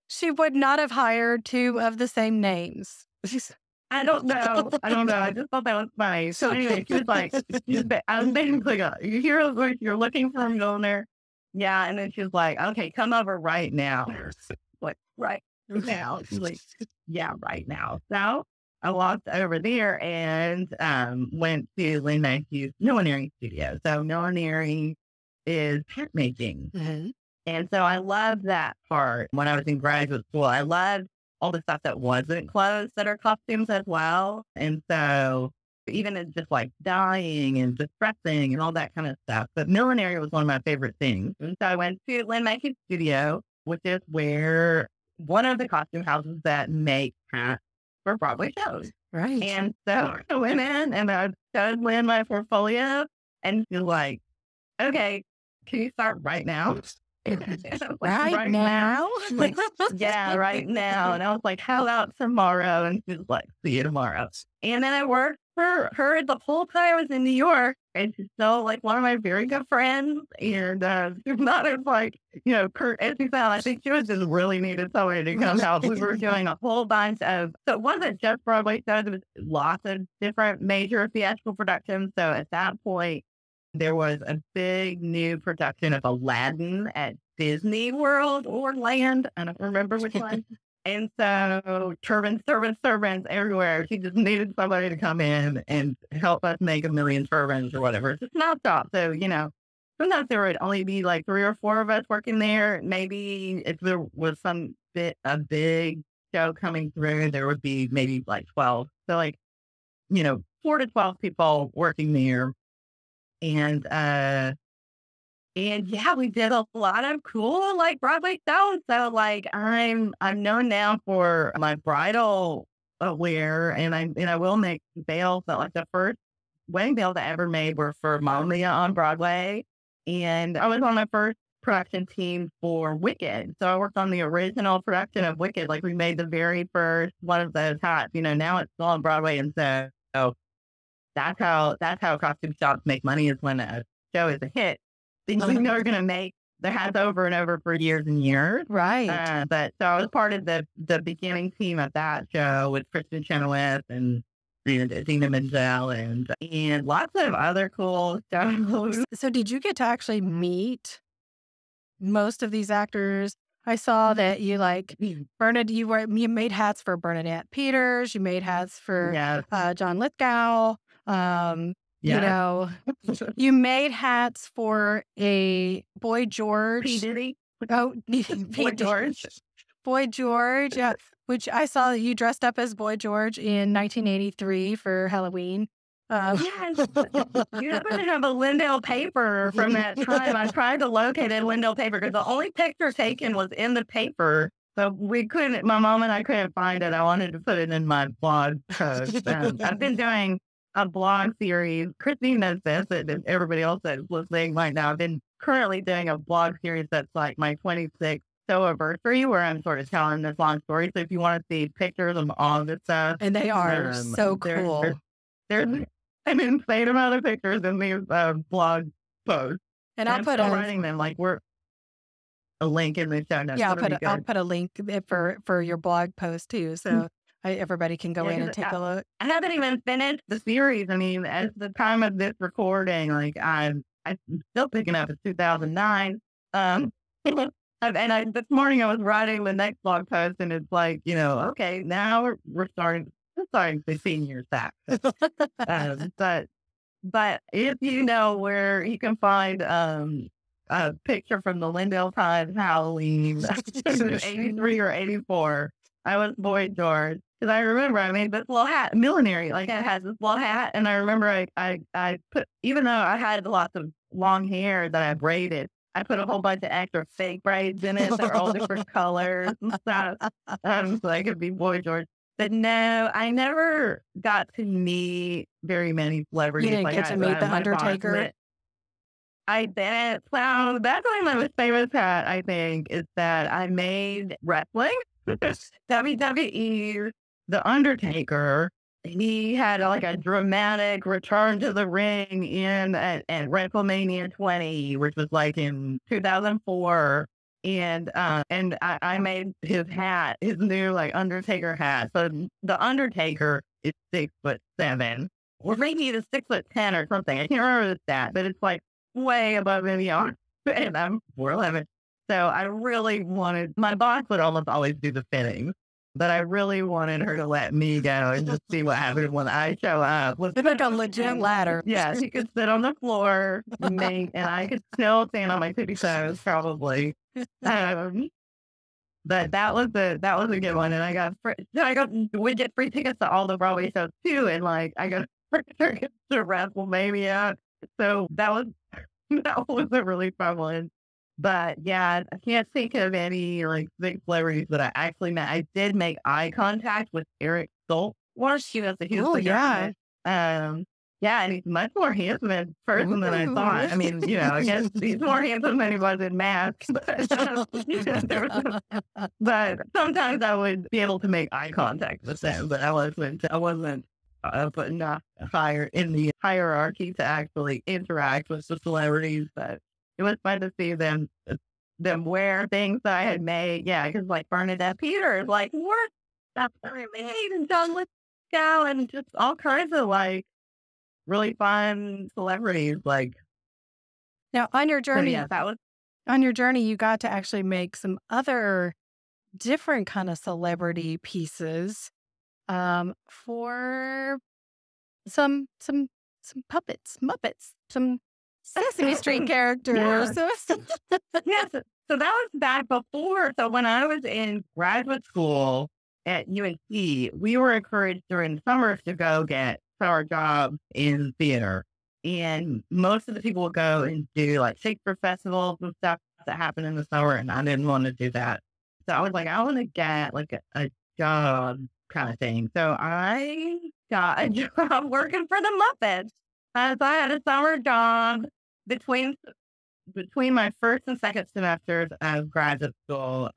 [SPEAKER 1] she would not have hired 2 of the same names.
[SPEAKER 2] I don't know. I just thought that was funny. So anyway, she was like, I was basically "You hear what you're looking for a milliner?" "Yeah." And then she was like, "Okay, come over right now." Like, right now. She's like, "Yeah, right now." So I walked over there and went to Lynn Mackey's millinery studio. So millinery is hat making.
[SPEAKER 1] Mm-hmm.
[SPEAKER 2] And so I loved that part when I was in graduate school. I loved all the stuff that wasn't clothes that are costumes as well. And so even in just like dyeing and distressing and all that kind of stuff. But millinery was one of my favorite things. And so I went to Lynn Mackey's studio, which is where one of the costume houses that make hats for Broadway shows.
[SPEAKER 1] Right.
[SPEAKER 2] And so I went in and I showed Lynn my portfolio, and she was like, "Okay, can you start right now?"
[SPEAKER 1] Right now?
[SPEAKER 2] Like, "Yeah, right now." And I was like, "How about tomorrow?" And she was like, "See you tomorrow." And then I worked for her the whole time I was in New York. And she's still like one of my very good friends. And she's not as like, Kurt as she sounded. I think she was just really needed somebody to come help. We were doing a whole bunch so it wasn't just Broadway shows, it was lots of different major theatrical productions. So at that point, there was a big new production of Aladdin at Disney World or Land. I don't remember which one. And so turbans everywhere. She just needed somebody to come in and help us make 1 million turbans or whatever. It's a snapshot. So, sometimes there would only be like 3 or 4 of us working there. Maybe if there was a big show coming through, there would be maybe like 12. So 4 to 12 people working there. And yeah, we did a lot of cool Broadway shows. So I'm known now for my bridal wear, and I will make veils. But the first wedding veils I ever made were for Mamma Mia on Broadway, and I was on the first production team for Wicked. So I worked on the original production of Wicked. We made the very first one of those hats. Now it's still on Broadway, and so that's how costume shops make money, is when a show is a hit. Then you know you're going to make the hats over and over for years and years.
[SPEAKER 1] Right.
[SPEAKER 2] But so I was part of the beginning team of that show with Kristen Chenoweth and Dina Menzel and lots of other cool shows.
[SPEAKER 1] So did you get to actually meet most of these actors? I saw that you you made hats for Bernadette Peters. You made hats for John Lithgow. You made hats for a Boy George.
[SPEAKER 2] P. Diddy.
[SPEAKER 1] Oh,
[SPEAKER 2] Boy George.
[SPEAKER 1] Boy George, which I saw that you dressed up as Boy George in 1983 for Halloween.
[SPEAKER 2] Yes. You happen to have a Lindale paper from that time. I tried to locate a Lindale paper because the only picture taken was in the paper. So my mom and I couldn't find it. I wanted to put it in my blog post. I've been doing a blog series. Christine knows this, and everybody else that's listening right now. I've been currently doing a blog series that's like my 26th anniversary, where I'm sort of telling this long story. So if you want to see pictures of all this stuff.
[SPEAKER 1] And they are so cool.
[SPEAKER 2] There's an insane amount of pictures in these blog posts.
[SPEAKER 1] And I'll put
[SPEAKER 2] writing them like we're a link in the show notes.
[SPEAKER 1] Yeah, I'll put a link for your blog post too, so everybody can go in and take a look.
[SPEAKER 2] I haven't even finished the series. I mean, at the time of this recording, like I'm still picking up. It's 2009. And this morning I was writing the next blog post, and it's like, okay, now we're starting 15 years back. But if you know where you can find a picture from the Lindale Times Halloween, 83 or 84, I was Boy George. Because I remember I made this little hat, millinery, like I had this little hat, and I remember I put, even though I had lots of long hair that I braided, I put a whole bunch of extra fake braids in it. They're all different colors and stuff. So I could be Boy George. But no, I never got to meet very many celebrities.
[SPEAKER 1] You didn't get to meet the Undertaker?
[SPEAKER 2] I didn't. Well, that's like my most famous hat, I think, is that I made wrestling. WWE, the Undertaker. He had like a dramatic return to the ring at WrestleMania 20, which was like in 2004. And I made his hat, his new like Undertaker hat. So the Undertaker is 6'7", or maybe he's 6'10" or something. I can't remember the stat, but it's like way above me on, and I'm 4'11". So I really wanted, my boss would almost always do the fittings, but I really wanted her to let me go and just see what happened when I show up.
[SPEAKER 1] It's like a legit ladder.
[SPEAKER 2] Yeah, she could sit on the floor and I could still stand on my tippy toes probably. But that was a good one, and we get free tickets to all the Broadway shows too, and like I got free tickets to WrestleMania, so that was a really fun one. But yeah, I can't think of any like big celebrities that I actually met. I did make eye contact with Eric Stoltz. He was
[SPEAKER 1] yeah.
[SPEAKER 2] Yeah, and he's much more handsome in person than I thought. I mean, I guess he's more handsome than he was in masks. But sometimes I would be able to make eye contact with them, but I wasn't but not higher in the hierarchy to actually interact with the celebrities. But it was fun to see them wear things that I had made. Yeah, because like Bernadette Peters, like what stuff that I made, and John Lithgow, and just all kinds of like really fun celebrities. Like
[SPEAKER 1] now on your journey,
[SPEAKER 2] on
[SPEAKER 1] your journey, you got to actually make some other different kind of celebrity pieces for some puppets, Muppets, some Sesame Street characters.
[SPEAKER 2] Yes. So that was back before. So when I was in graduate school at UNC, we were encouraged during the summers to go get summer jobs in theater. And most of the people would go and do like Shakespeare festivals and stuff that happen in the summer. And I didn't want to do that. So I was like, I want to get like a job kind of thing. So I got a job working for the Muppets. So I had a summer job between my first and second semesters of graduate school,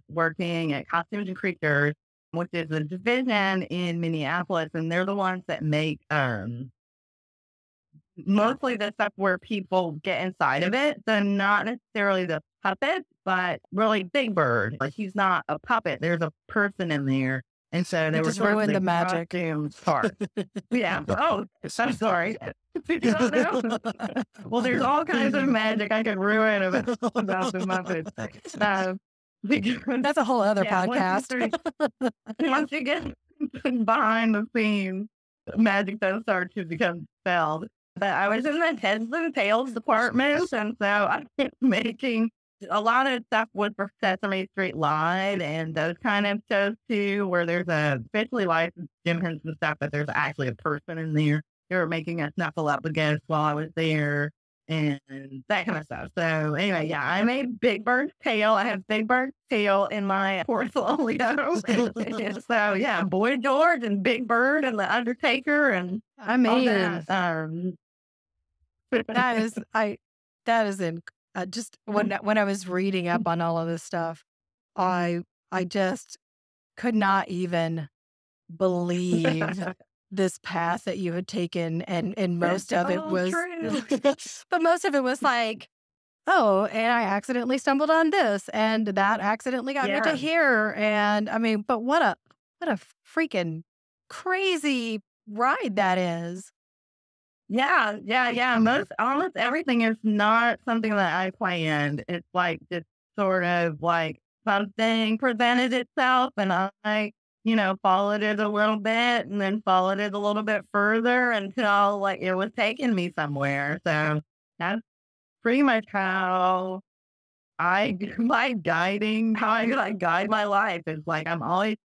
[SPEAKER 2] working at Costumes and Creatures, which is a division in Minneapolis, and they're the ones that make mostly the stuff where people get inside of it. So not necessarily the puppet, but really Big Bird. Like he's not a puppet. There's a person in there. And so they
[SPEAKER 1] just ruined the magic
[SPEAKER 2] part. Yeah. Oh, I'm sorry. You don't know? Well, there's all kinds of magic I could ruin about the Muppets.
[SPEAKER 1] That's a whole other podcast.
[SPEAKER 2] Once you get behind the scenes, magic does start to become spelled. But I was in the heads and tails department, and so I was making a lot of stuff was for Sesame Street Live and those kind of shows too, where there's a officially licensed Jim Henson stuff, but there's actually a person in there. They were making us knuckle up against while I was there and that kind of stuff. So anyway, yeah, I made Big Bird's tail. I have Big Bird's tail in my portfolio. So yeah, Boy George and Big Bird and the Undertaker and
[SPEAKER 1] I mean, that is in just when I was reading up on all of this stuff, I just could not even believe this path that you had taken, and most of it was, but most of it was like, oh, and I accidentally stumbled on this, and that accidentally got me to here, and I mean, but what a freaking crazy ride that is.
[SPEAKER 2] Yeah. Almost everything is not something that I planned. It's like just sort of like something presented itself, and I, followed it a little bit, and then followed it a little bit further until like it was taking me somewhere. So that's pretty much how I like guide my life. Is like I'm always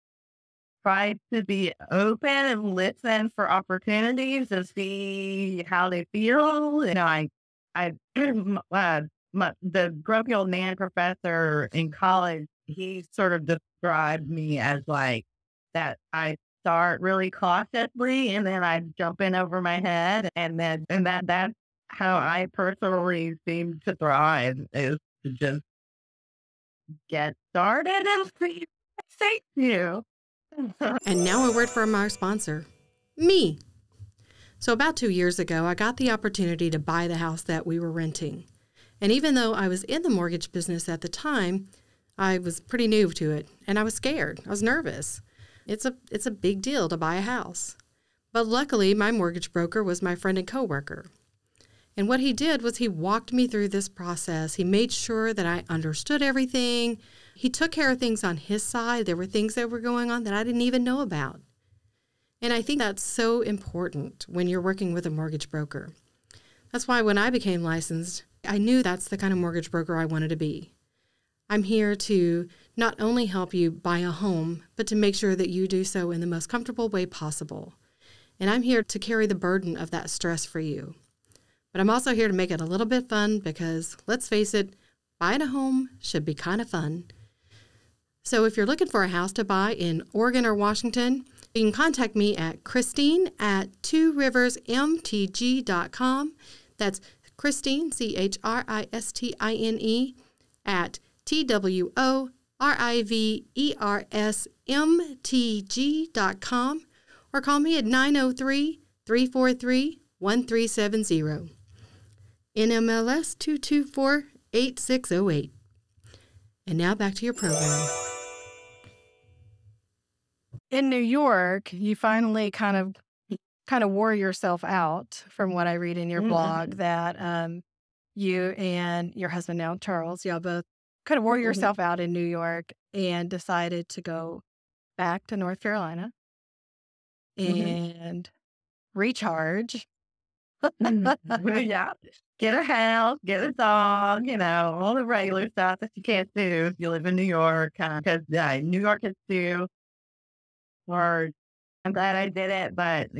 [SPEAKER 2] try to be open and listen for opportunities to see how they feel. The grumpy old man professor in college, he sort of described me as like that. I start really cautiously and then I jump in over my head, and that's how I personally seem to thrive, is to just get started and see what it takes you.
[SPEAKER 3] And now a word from our sponsor, me. So about 2 years ago, I got the opportunity to buy the house that we were renting. And even though I was in the mortgage business at the time, I was pretty new to it, and I was scared. I was nervous. It's a big deal to buy a house. But luckily, my mortgage broker was my friend and coworker. And what he did was he walked me through this process. He made sure that I understood everything. He took care of things on his side. There were things that were going on that I didn't even know about. And I think that's so important when you're working with a mortgage broker. That's why when I became licensed, I knew that's the kind of mortgage broker I wanted to be. I'm here to not only help you buy a home, but to make sure that you do so in the most comfortable way possible. And I'm here to carry the burden of that stress for you. But I'm also here to make it a little bit fun because, let's face it, buying a home should be kind of fun. So if you're looking for a house to buy in Oregon or Washington, you can contact me at Christine@tworiversmtg.com. That's Christine, Christine, at tworiversmtg.com, or call me at 903-343-1370. NMLS 224-8608. And now back to your program.
[SPEAKER 1] In New York, you finally kind of wore yourself out, from what I read in your blog, that you and your husband now, Charles, y'all both kind of wore yourself out in New York and decided to go back to North Carolina and recharge.
[SPEAKER 2] Yeah. Get a house, get a dog, all the regular stuff that you can't do if you live in New York. Because New York is too hard. I'm glad I did it, but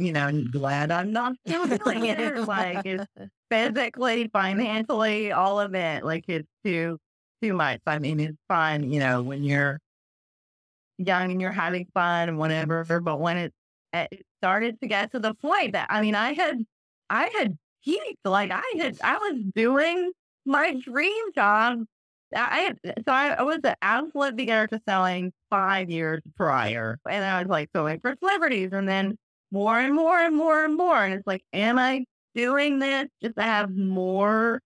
[SPEAKER 2] glad I'm not still doing it. It's like it's physically, financially, all of it. Like it's too much. I mean, it's fun, when you're young and you're having fun and whatever. But when it started to get to the point that I had peaked. Like I was doing my dream job. I was an absolute beginner to selling 5 years prior. And I was like going for celebrities and then more and more and more and more. And it's like, am I doing this just to have more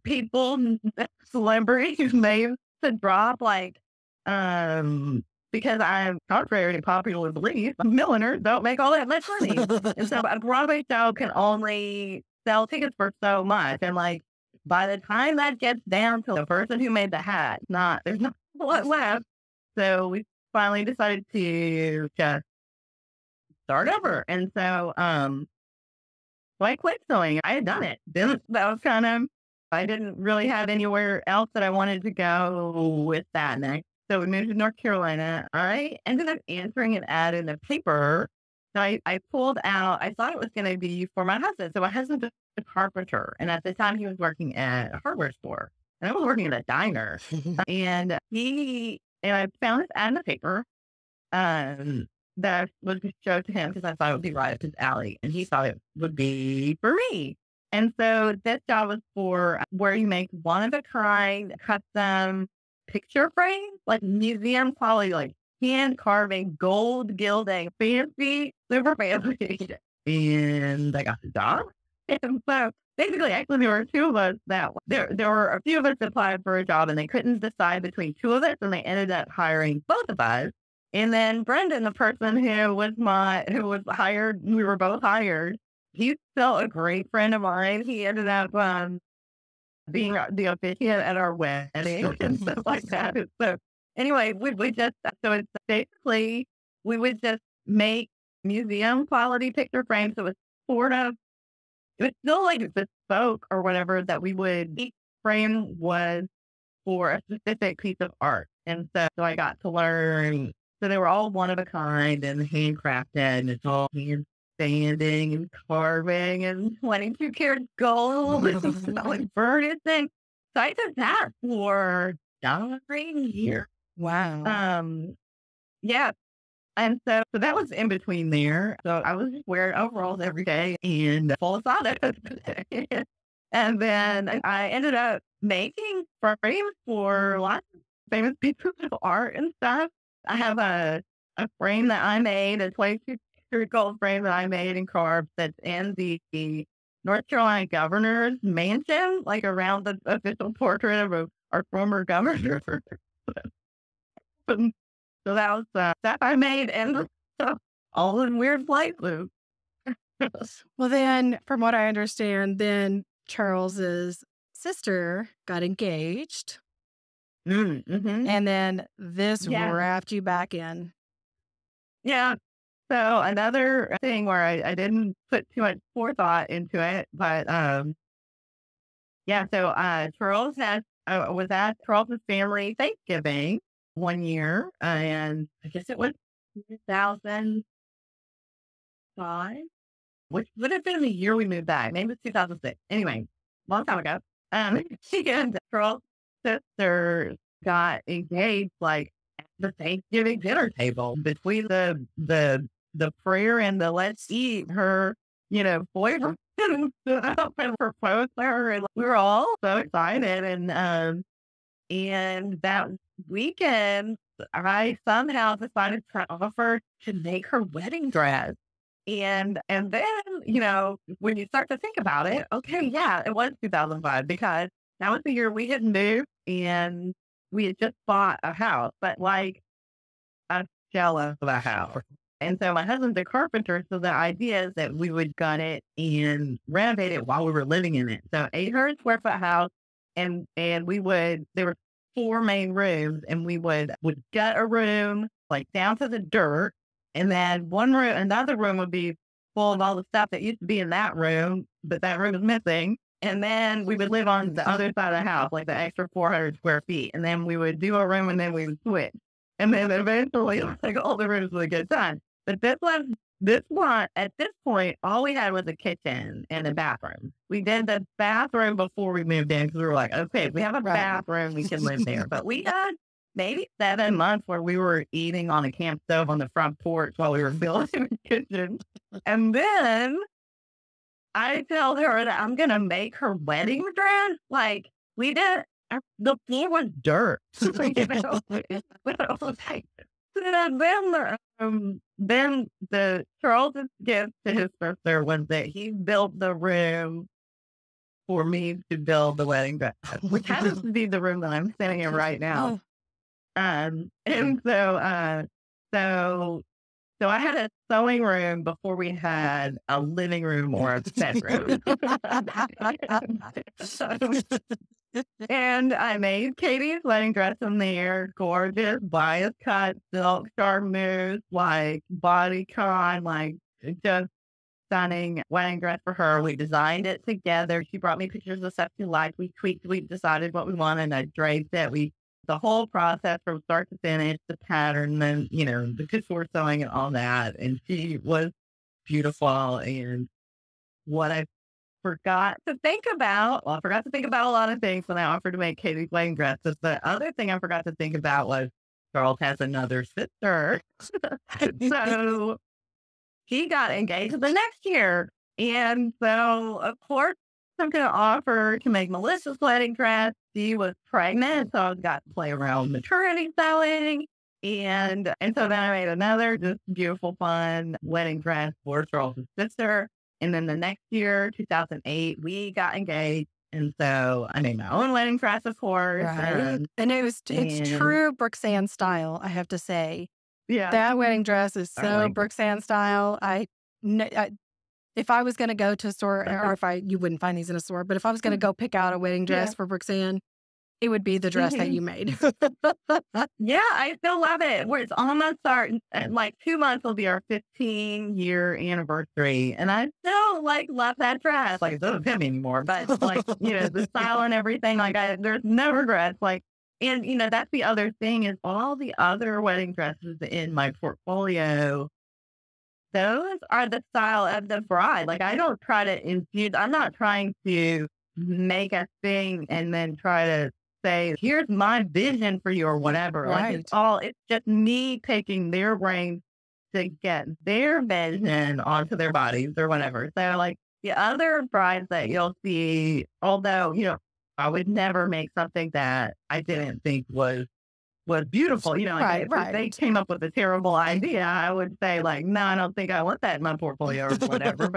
[SPEAKER 2] people, celebrities names to drop? Like, because I'm contrary to popular belief, milliners don't make all that much money. And so a Broadway show can only sell tickets for so much. And like, by the time that gets down to the person who made the hat, there's not a lot left. So we finally decided to just start over. And so I quit sewing. I had done it. That was kind of I didn't really have anywhere else that I wanted to go with that next. So we moved to North Carolina. I ended up answering an ad in the paper. So I pulled out, I thought it was going to be for my husband. So my husband's a carpenter. And at the time he was working at a hardware store. And I was working at a diner. And I found this ad in the paper that was showed to him because I thought it would be right up his alley. And he thought it would be for me. And so this job was for where you make one-of-a-kind custom picture frames, like museum quality, like hand carving, gold gilding, fancy, super fancy. And I got the job. And so basically, actually, there were two of us that there were a few of us that applied for a job and they couldn't decide between two of us. And they ended up hiring both of us. And then Brendan, the person who was hired, we were both hired. He's still a great friend of mine. He ended up being the officiant at our wedding and stuff like that. So anyway, so it's basically, we would just make museum quality picture frames. So it was still like bespoke or whatever that each frame was for a specific piece of art. And so I got to learn. So they were all one of a kind and handcrafted, and it's all hand sanding and carving and 22 karat gold and like burnished things. So I did that for 3 years.
[SPEAKER 1] Wow.
[SPEAKER 2] Yeah. And so that was in between there. So I was just wearing overalls every day and full of sawdust. And then I ended up making frames for lots of famous pieces of art and stuff. I have a frame that I made, a 22 karat gold frame that I made and carved that's in the North Carolina governor's mansion, like around the official portrait of our former governor. So that was that I made, and all in weird flight loop.
[SPEAKER 1] Well, then, from what I understand, then Charles's sister got engaged.
[SPEAKER 2] Mm-hmm.
[SPEAKER 1] And then this wrapped you back in.
[SPEAKER 2] Yeah. So another thing where I didn't put too much forethought into it, but so Charles was at Charles's family Thanksgiving one year, and I guess it was 2005, which would have been the year we moved back. Maybe it was 2006. Anyway, long time ago. She and Charles' sister got engaged like at the Thanksgiving dinner table between the prayer and the let's eat. Her, boyfriend stood up and proposed to her, and we were all so excited. And that weekend, I somehow decided to offer to make her wedding dress. And then, when you start to think about it, okay, yeah, it was 2005 because that was the year we had moved and we had just bought a house, but like a shell of a house. And so my husband's a carpenter, so the idea is that we would gut it and renovate it while we were living in it. So 800 square foot house, and there were 4 main rooms, and we would gut a room like down to the dirt, and then another room would be full of all the stuff that used to be in that room, but that room is missing. And then we would live on the other side of the house, like the extra 400 square feet. And then we would do a room and then we would switch. And then eventually, like all the rooms would get done. But this one, at this point, all we had was a kitchen and a bathroom. We did the bathroom before we moved in because we were like, okay, if we have a bathroom, we can live there. But we had maybe 7 months where we were eating on a camp stove on the front porch while we were building the kitchen. And then I tell her that I'm going to make her wedding dress. Like, we did, the floor was dirt. Then the Charles's gift to his sister was that he built the room for me to build the wedding dress, which happens to be the room that I'm sitting in right now. And so I had a sewing room before we had a living room or a bedroom. And I made Katie's wedding dress in there, gorgeous, bias cut, silk charmeuse, like bodycon, like just stunning wedding dress for her. We designed it together. She brought me pictures of stuff she liked. We tweaked, we decided what we wanted. I draped it. The whole process from start to finish, the pattern, then, the couture sewing and all that. And she was beautiful. And what I forgot to think about, I forgot to think about a lot of things when I offered to make Katie's wedding dress. But the other thing I forgot to think about was Charles has another sister. So he got engaged the next year. And so, of course, I'm going to offer to make Melissa's wedding dress. She was pregnant, so I got to play around maternity sewing. And so then I made another just beautiful, fun wedding dress for Charles' sister. And then the next year, 2008, we got engaged. And so I made my own wedding dress, of course.
[SPEAKER 1] Right. And it's true Brooks Ann style, I have to say.
[SPEAKER 2] Yeah.
[SPEAKER 1] That wedding dress is so Brooks Ann style. If I was going to go to a store, or you wouldn't find these in a store, but if I was going to go pick out a wedding dress for Brooks Ann, it would be the dress that you made.
[SPEAKER 2] Yeah, I still love it. It's almost like 2 months will be our 15-year anniversary. And I still love that dress. It doesn't fit me anymore, but the style and everything, there's no regrets. And that's the other thing is all the other wedding dresses in my portfolio, those are the style of the bride. I don't try to infuse, I'm not trying to make a thing and then try to say, here's my vision for you or whatever.
[SPEAKER 1] Right.
[SPEAKER 2] It's just me taking their brains to get their vision onto their bodies or whatever. So the other brides that you'll see, although, I would never make something that I didn't think was beautiful. If they came up with a terrible idea, I would say no, I don't think I want that in my portfolio or whatever.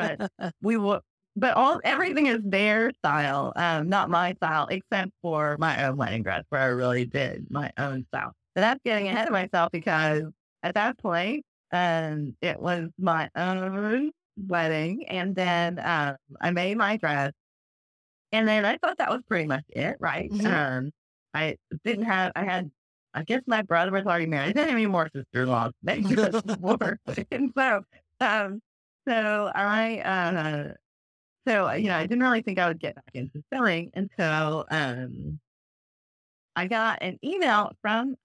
[SPEAKER 2] But everything is their style, not my style, except for my own wedding dress, where I really did my own style. So that's getting ahead of myself because at that point, it was my own wedding, and then I made my dress, and then I thought that was pretty much it, right?
[SPEAKER 1] Mm-hmm.
[SPEAKER 2] I guess my brother was already married. I didn't have any more sister-in-laws. They just were. And so I didn't really think I would get back into sewing until I got an email from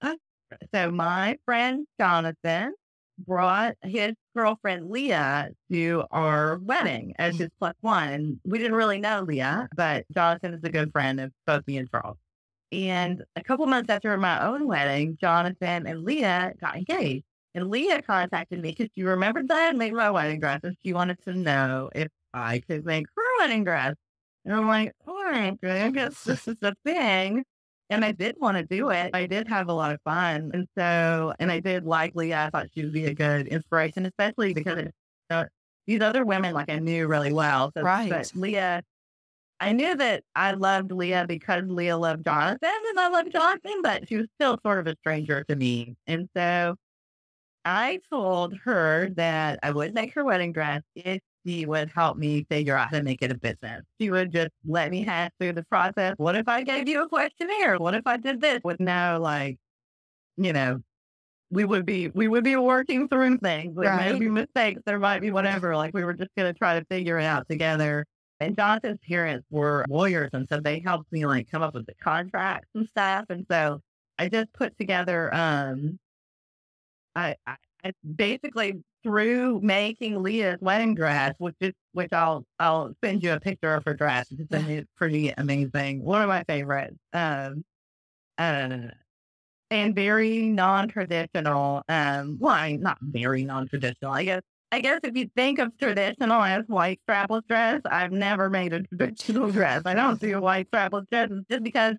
[SPEAKER 2] so my friend Jonathan brought his girlfriend Leah to our wedding as his +1. We didn't really know Leah, but Jonathan is a good friend of both me and Charles. And a couple months after my own wedding, Jonathan and Leah got engaged. And Leah contacted me because she remembered that I had made my wedding dress, and she wanted to know if I could make her wedding dress. And I'm like, all right, I guess this is the thing. And I did want to do it. I did have a lot of fun. And I did like Leah. I thought she would be a good inspiration, especially because these other women, I knew really well. So,
[SPEAKER 1] right.
[SPEAKER 2] But Leah, I knew that I loved Leah because Leah loved Jonathan, and I loved Jonathan, but she was still sort of a stranger to me. And so I told her that I would make her wedding dress if she would help me figure out how to make it a business. She would just let me hash through the process. What if I gave you a questionnaire? What if I did this? With no, we would be working through things. There might be mistakes. There might be whatever. We were just going to try to figure it out together. And Jonathan's parents were lawyers, and so they helped me come up with the contracts and stuff. And so I just put together, I basically through making Leah's wedding dress, which I'll send you a picture of her dress. It's pretty amazing. One of my favorites. And very non-traditional. Not very non-traditional. I guess if you think of traditional as white strapless dress, I've never made a traditional dress. I don't do a white strapless dress just because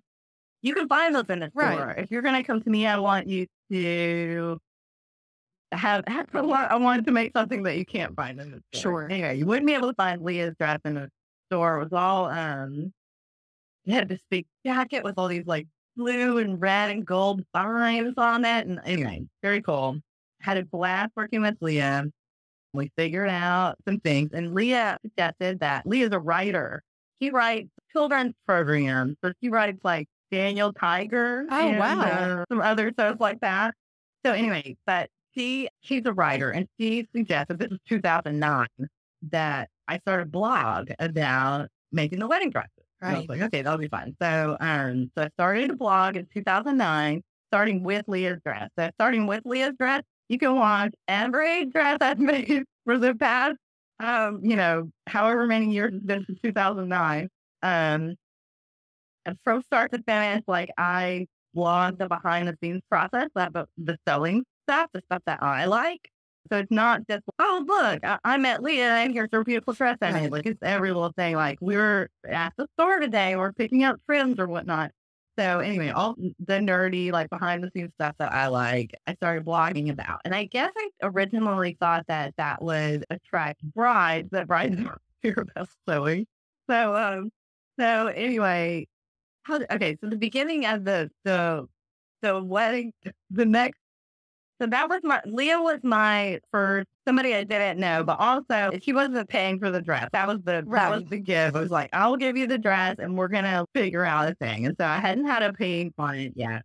[SPEAKER 2] you can find those in the store.
[SPEAKER 1] Right.
[SPEAKER 2] If you're going to come to me, I want you to I wanted to make something that you can't find in the store.
[SPEAKER 1] Sure.
[SPEAKER 2] Anyway, you wouldn't be able to find Leah's dress in the store. It was all, you had this big jacket with all these blue and red and gold lines on it. And anyway, very cool. Had a blast working with Leah. We figured out some things, and Leah suggested that Leah's a writer. She writes children's programs, so she writes Daniel Tiger and some other stuff like that. So anyway, but she's a writer, and she suggested, this is 2009, that I started a blog about making the wedding dresses. And I was
[SPEAKER 3] Right.
[SPEAKER 2] like, okay, that'll be fun. So, so I started a blog in 2009, starting with Leah's dress. So starting with Leah's dress, you can watch every dress I've made for the past, however many years it's been since 2009. And from start to finish, like I blog the behind the scenes process, but the sewing stuff, the stuff that I like. So it's not just, oh, look, I met Leah and here's her beautiful dress I made. Like it's every little thing. Like we were at the store today or picking up trims or whatnot. So anyway, all the nerdy, like behind the scenes stuff that I like, I started blogging about. And I guess I originally thought that that would attract brides, that brides don't care about sewing. So anyway, okay, so the beginning of the wedding, the next, so that was Leah was my first, somebody I didn't know, but also she wasn't paying for the dress. That was the gift. It was like, I'll give you the dress and we're going to figure out a thing. And so I hadn't had a paying client yet,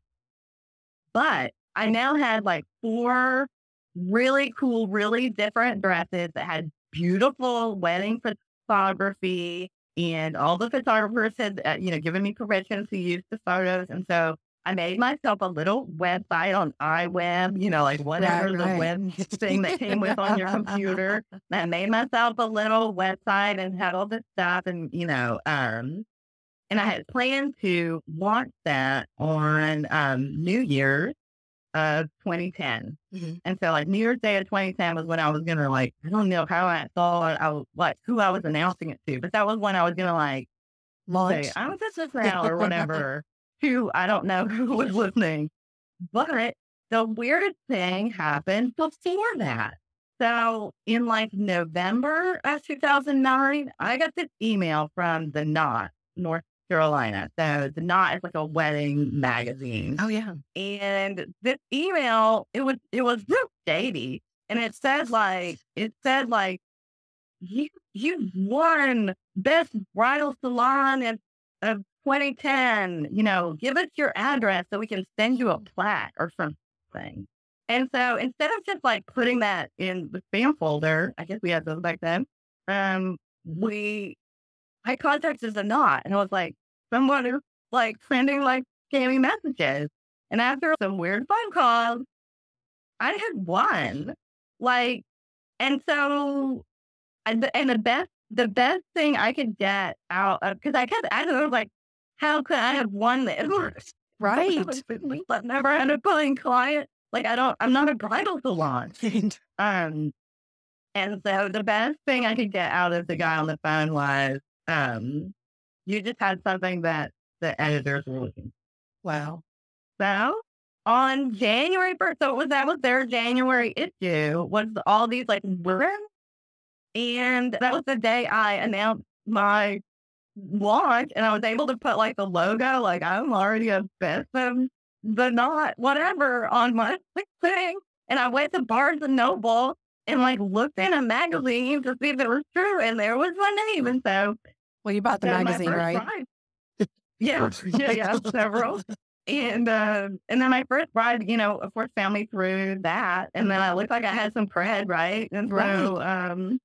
[SPEAKER 2] but I now had like 4 really cool, really different dresses that had beautiful wedding photography. And all the photographers had, given me permission to use the photos. And so I made myself a little website on iWeb, like whatever the web thing that came with on your computer. I made myself a little website and had all this stuff. And, and I had planned to launch that on New Year's of 2010.
[SPEAKER 3] Mm-hmm.
[SPEAKER 2] And so like New Year's Day of 2010 was when I was going to I don't know how I thought I was who I was announcing it to, but that was when I was going to
[SPEAKER 3] launch.
[SPEAKER 2] say, I'm a business now or whatever, who I don't know who was listening. But the weirdest thing happened before that. So in November of 2009, I got this email from The Knot, North Carolina. So The Knot is like a wedding magazine.
[SPEAKER 3] Oh yeah.
[SPEAKER 2] And this email, it was real shady. And it said you won best bridal salon of 2010, give us your address so we can send you a plaque or something. And so instead of just putting that in the spam folder, I guess we had those back then. I contacted The Knot and I was like, someone who's sending scammy messages. And after some weird phone calls, I had won. And so, and the best thing I could get out of, because I was like, how could I have won this?
[SPEAKER 3] Right.
[SPEAKER 2] I've never had a paying client. I'm not a bridal salon. And so the best thing I could get out of the guy on the phone was, you just had something that the editors were looking.
[SPEAKER 3] Wow.
[SPEAKER 2] So on January 1st, that was their January issue, was all these women. And that was the day I announced my launch, and I was able to put the logo, I'm already a best of The Knot, whatever, on my thing. And I went to Barnes and Noble and looked in a magazine to see if it was true, and there was my name. And so,
[SPEAKER 3] well, you bought the magazine, right?
[SPEAKER 2] Yeah, several. And then my first bride, of course, found me through that, and then I looked like I had some cred, right? And so,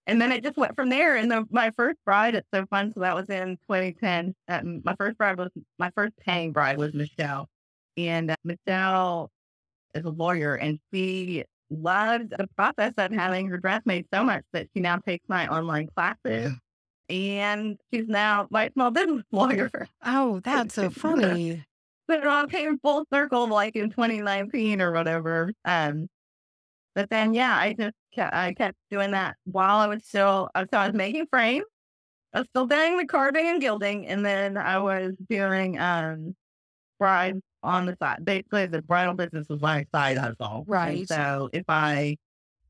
[SPEAKER 2] and then it just went from there. And my first bride, it's so fun. So that was in 2010. My first paying bride was Michelle. And Michelle is a lawyer, and she loved the process of having her dress made so much that she now takes my online classes. And she's now my small business lawyer.
[SPEAKER 3] Oh, that's so funny.
[SPEAKER 2] But it all came full circle in 2019 or whatever. But then, yeah, I kept doing that while I was I was making frames. I was still doing the carving and gilding. And then I was doing brides on the side. Basically, the bridal business was my side hustle.
[SPEAKER 3] Right.
[SPEAKER 2] And so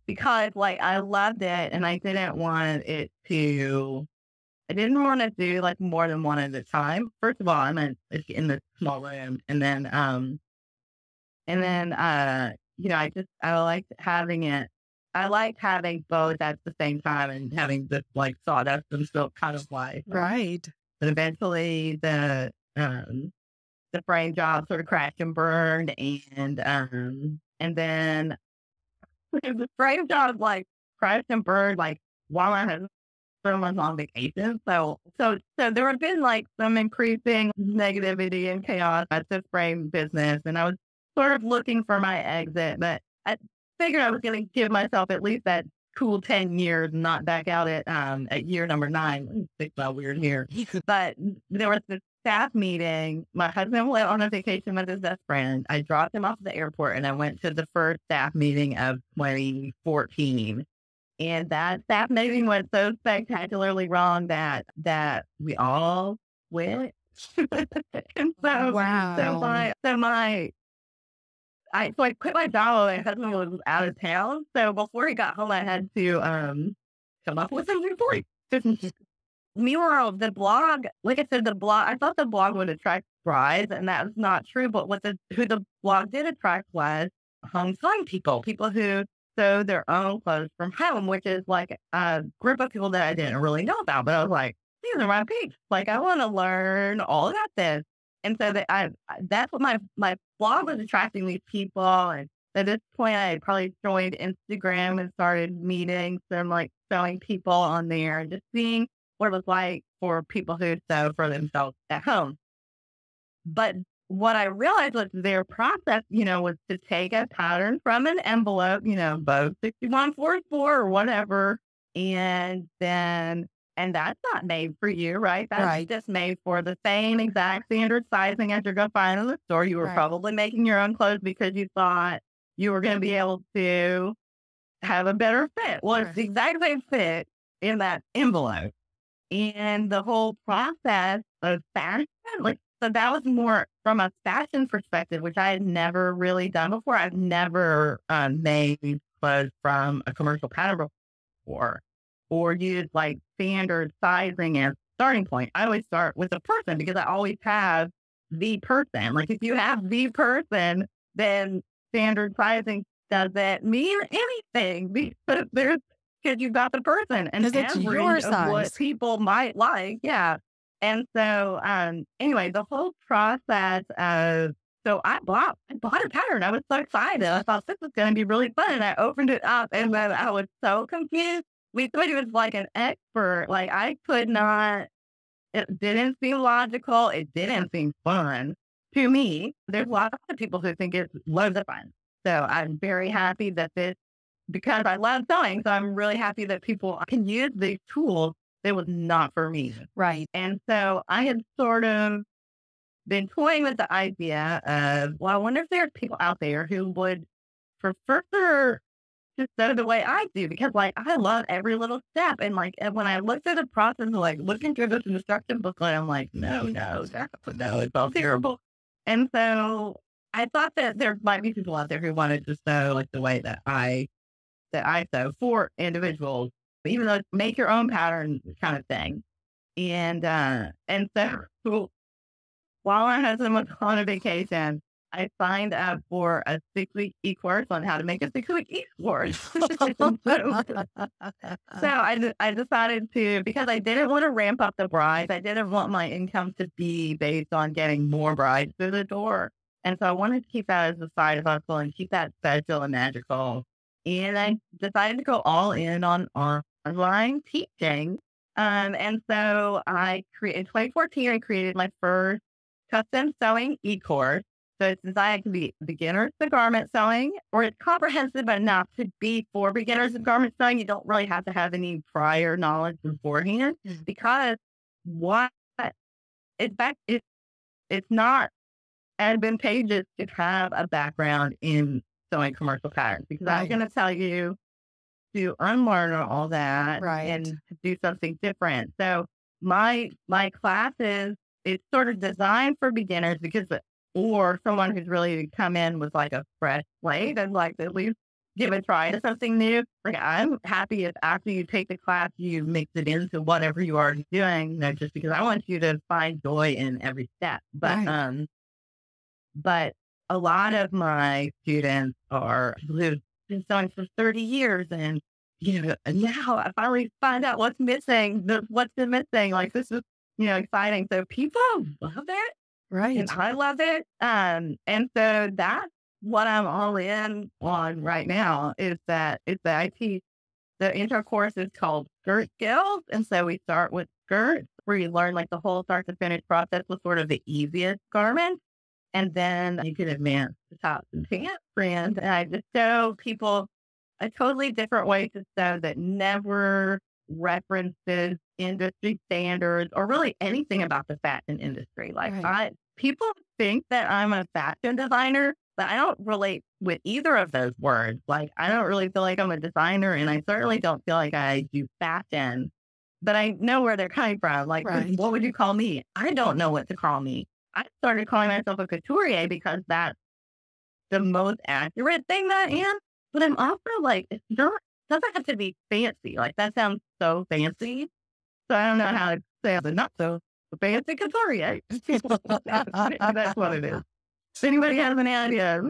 [SPEAKER 2] because I loved it and I didn't want to do more than one at a time. First of all, I'm in the small room. And then, I liked having it. I liked having both at the same time and having this sawdust and silk kind of life.
[SPEAKER 3] Right.
[SPEAKER 2] But eventually the frame job sort of crashed and burned, and then the frame job crashed and burned while I had someone on vacation. So there have been like some increasing negativity and chaos at this frame business. And I was sort of looking for my exit, but I figured I was going to give myself at least that cool 10 years and not back out at year number 9. Think about weird here. But there was this staff meeting. My husband went on a vacation with his best friend. I dropped him off at the airport and I went to the first staff meeting of 2014. And that staff meeting went so spectacularly wrong that we all quit. And so,
[SPEAKER 1] Wow.
[SPEAKER 2] I quit my job. My husband was out of town, so before he got home, I had to come up with something for him. Meanwhile, the blog, like I said, I thought the blog would attract brides, and that was not true. But who the blog did attract was home sewing people who sew their own clothes from home, which is like a group of people that I didn't really know about. But I was like, these are my peeps. Like, I want to learn all about this. And so that's what my blog was attracting these people. And at this point, I had probably joined Instagram and started meeting some like sewing people on there and just seeing what it was like for people who sew for themselves at home. But what I realized was their process, was to take a pattern from an envelope, both 6144 or whatever, and that's not made for you, right? That's just made for the same exact standard sizing as you're going to find in the store. You were probably making your own clothes because you thought you were going to be able to have a better fit. Well, it's the exact same fit in that envelope. And the whole process of fashion, so that was more from a fashion perspective, which I had never really done before. I've never made clothes from a commercial pattern before, or used like standard sizing as starting point. I always start with a person because I always have the person. Like, if you have the person, then standard sizing doesn't mean anything because you've got the person and
[SPEAKER 1] it's your
[SPEAKER 2] of
[SPEAKER 1] size.
[SPEAKER 2] what people might like. Yeah. And so, anyway, the whole process of, so I bought a pattern. I was so excited. I thought this was going to be really fun. And I opened it up and then I was so confused. We thought he was like an expert. Like, I could not, it didn't seem logical. It didn't seem fun to me. There's a lot of people who think it's loads of fun. So I'm very happy that because I love sewing, so I'm really happy that people can use these tools. It was not for me.
[SPEAKER 1] Right.
[SPEAKER 2] And so I had sort of been toying with the idea of, well, I wonder if there's people out there who would prefer to sew the way I do, because like I love every little step. And like, and when I looked at the process of like looking through this instruction booklet, I'm like, no, it's all terrible. And so I thought that there might be people out there who wanted to sew like the way that I sew for individuals, even though it's make your own pattern kind of thing. And so while my husband was on a vacation, I signed up for a 6-week e-course on how to make a 6-week e-course. So I decided to, because I didn't want to ramp up the brides. I didn't want my income to be based on getting more brides through the door. And so I wanted to keep that as a side hustle and keep that special and magical. And I decided to go all in on online teaching. And so in 2014, I created my first custom sewing e-course. So it's designed to be beginners to garment sewing, or it's comprehensive enough to be for beginners of garment sewing. You don't really have to have any prior knowledge beforehand, because it's not advantageous to have a background in sewing commercial patterns, because I'm going to tell you to unlearn all that and do something different. So my classes, it's sort of designed for beginners, or someone who's really come in with like a fresh slate and like at least give a try to something new. Like, I'm happy if after you take the class, you mix it into whatever you are doing, just because I want you to find joy in every step. But a lot of my students are who've been sewing for 30 years, and now I finally find out what's missing. What's been missing? Like, this is exciting. So people love it.
[SPEAKER 1] Right.
[SPEAKER 2] And I love it. And so that's what I'm all in on right now, is that I teach the intro course is called Skirt Skills. And so we start with skirts, where you learn like the whole start to finish process with sort of the easiest garment. And then you can advance to tops and pants brands. And I just show people a totally different way to sew that never references industry standards or really anything about the fashion industry. Like people think that I'm a fashion designer, but I don't relate with either of those words. Like, I don't really feel like I'm a designer, and I certainly don't feel like I do fashion, but I know where they're coming from. Like, what would you call me? I don't know what to call me. I started calling myself a couturier because that's the most accurate thing that I am. But I'm also like, it doesn't have to be fancy. Like, that sounds so fancy. So I don't know how to say the not so fancy couturier. That's what it is. If anybody has any idea,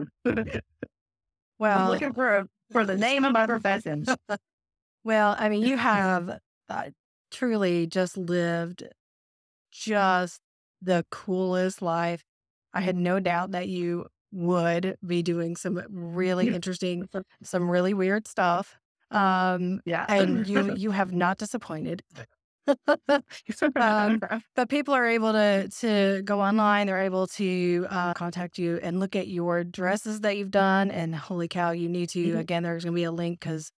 [SPEAKER 1] well,
[SPEAKER 2] I'm looking for the name of my profession.
[SPEAKER 1] Well, I mean, you have truly just lived just the coolest life. I had no doubt that you would be doing some really interesting, some really weird stuff. And you have not disappointed. But people are able to go online. They're able to contact you and look at your dresses that you've done. And holy cow, you need to, again, there's going to be a link because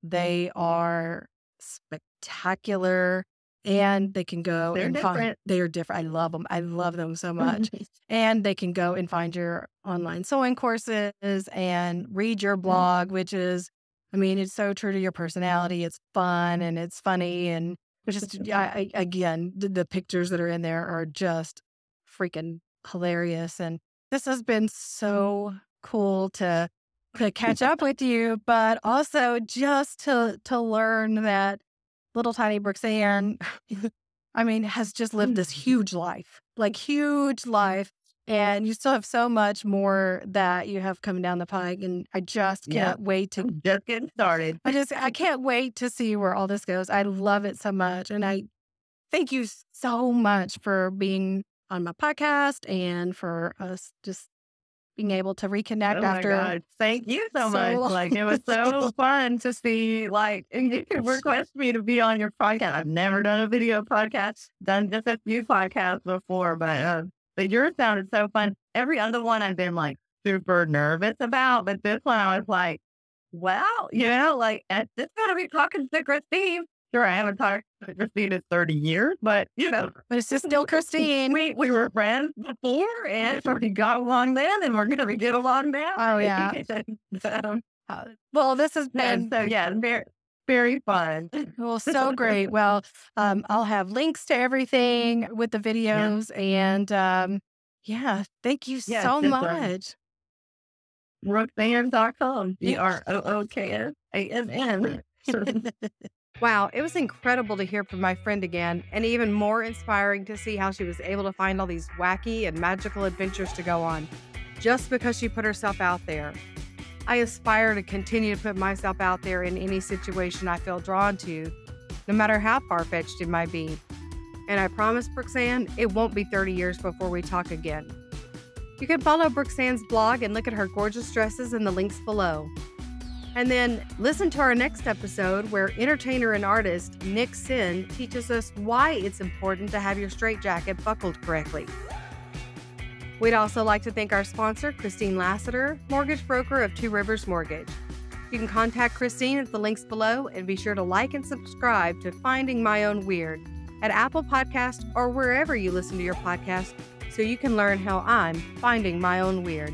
[SPEAKER 1] they are spectacular. And they can go
[SPEAKER 2] They're different.
[SPEAKER 1] They are different. I love them. I love them so much. And they can go and find your online sewing courses and read your blog, which is, I mean, it's so true to your personality. It's fun and it's funny. And just, again, the pictures that are in there are just freaking hilarious. And this has been so cool to catch up with you, but also just to learn that little tiny Brooksand, I mean, has just lived this huge life, and you still have so much more that you have coming down the pike. And I just can't wait to
[SPEAKER 2] just getting started.
[SPEAKER 1] I can't wait to see where all this goes. I love it so much, and I thank you so much for being on my podcast and for us just being able to reconnect after.
[SPEAKER 2] My God. Thank you so much.
[SPEAKER 1] long.
[SPEAKER 2] Like, it was so fun to see, like, and you can request me to be on your podcast. I've never done a video podcast, done just a few podcasts before, but yours sounded so fun. Every other one I've been like super nervous about, but this one I was like, wow, like, it's going to be talking to Christine. Sure, I haven't talked to Christine in 30 years, but,
[SPEAKER 1] But it's just still Christine.
[SPEAKER 2] We were friends before, and we got along then, and we're going to get along now.
[SPEAKER 1] Oh, yeah. Well, this has been...
[SPEAKER 2] So, yeah, very, very fun.
[SPEAKER 1] Well, so great. Well, I'll have links to everything with the videos, and thank you so much.
[SPEAKER 2] Brooksand.com, BROOKSANN.
[SPEAKER 3] Wow, it was incredible to hear from my friend again, and even more inspiring to see how she was able to find all these wacky and magical adventures to go on, just because she put herself out there. I aspire to continue to put myself out there in any situation I feel drawn to, no matter how far-fetched it might be. And I promise, Brooksand, it won't be 30 years before we talk again. You can follow Brooksand's blog and look at her gorgeous dresses in the links below. And then listen to our next episode where entertainer and artist Nick Sin teaches us why it's important to have your straitjacket buckled correctly. We'd also like to thank our sponsor, Christine Lassiter, mortgage broker of Two Rivers Mortgage. You can contact Christine at the links below, and be sure to like and subscribe to Finding My Own Weird at Apple Podcast or wherever you listen to your podcast so you can learn how I'm finding my own weird.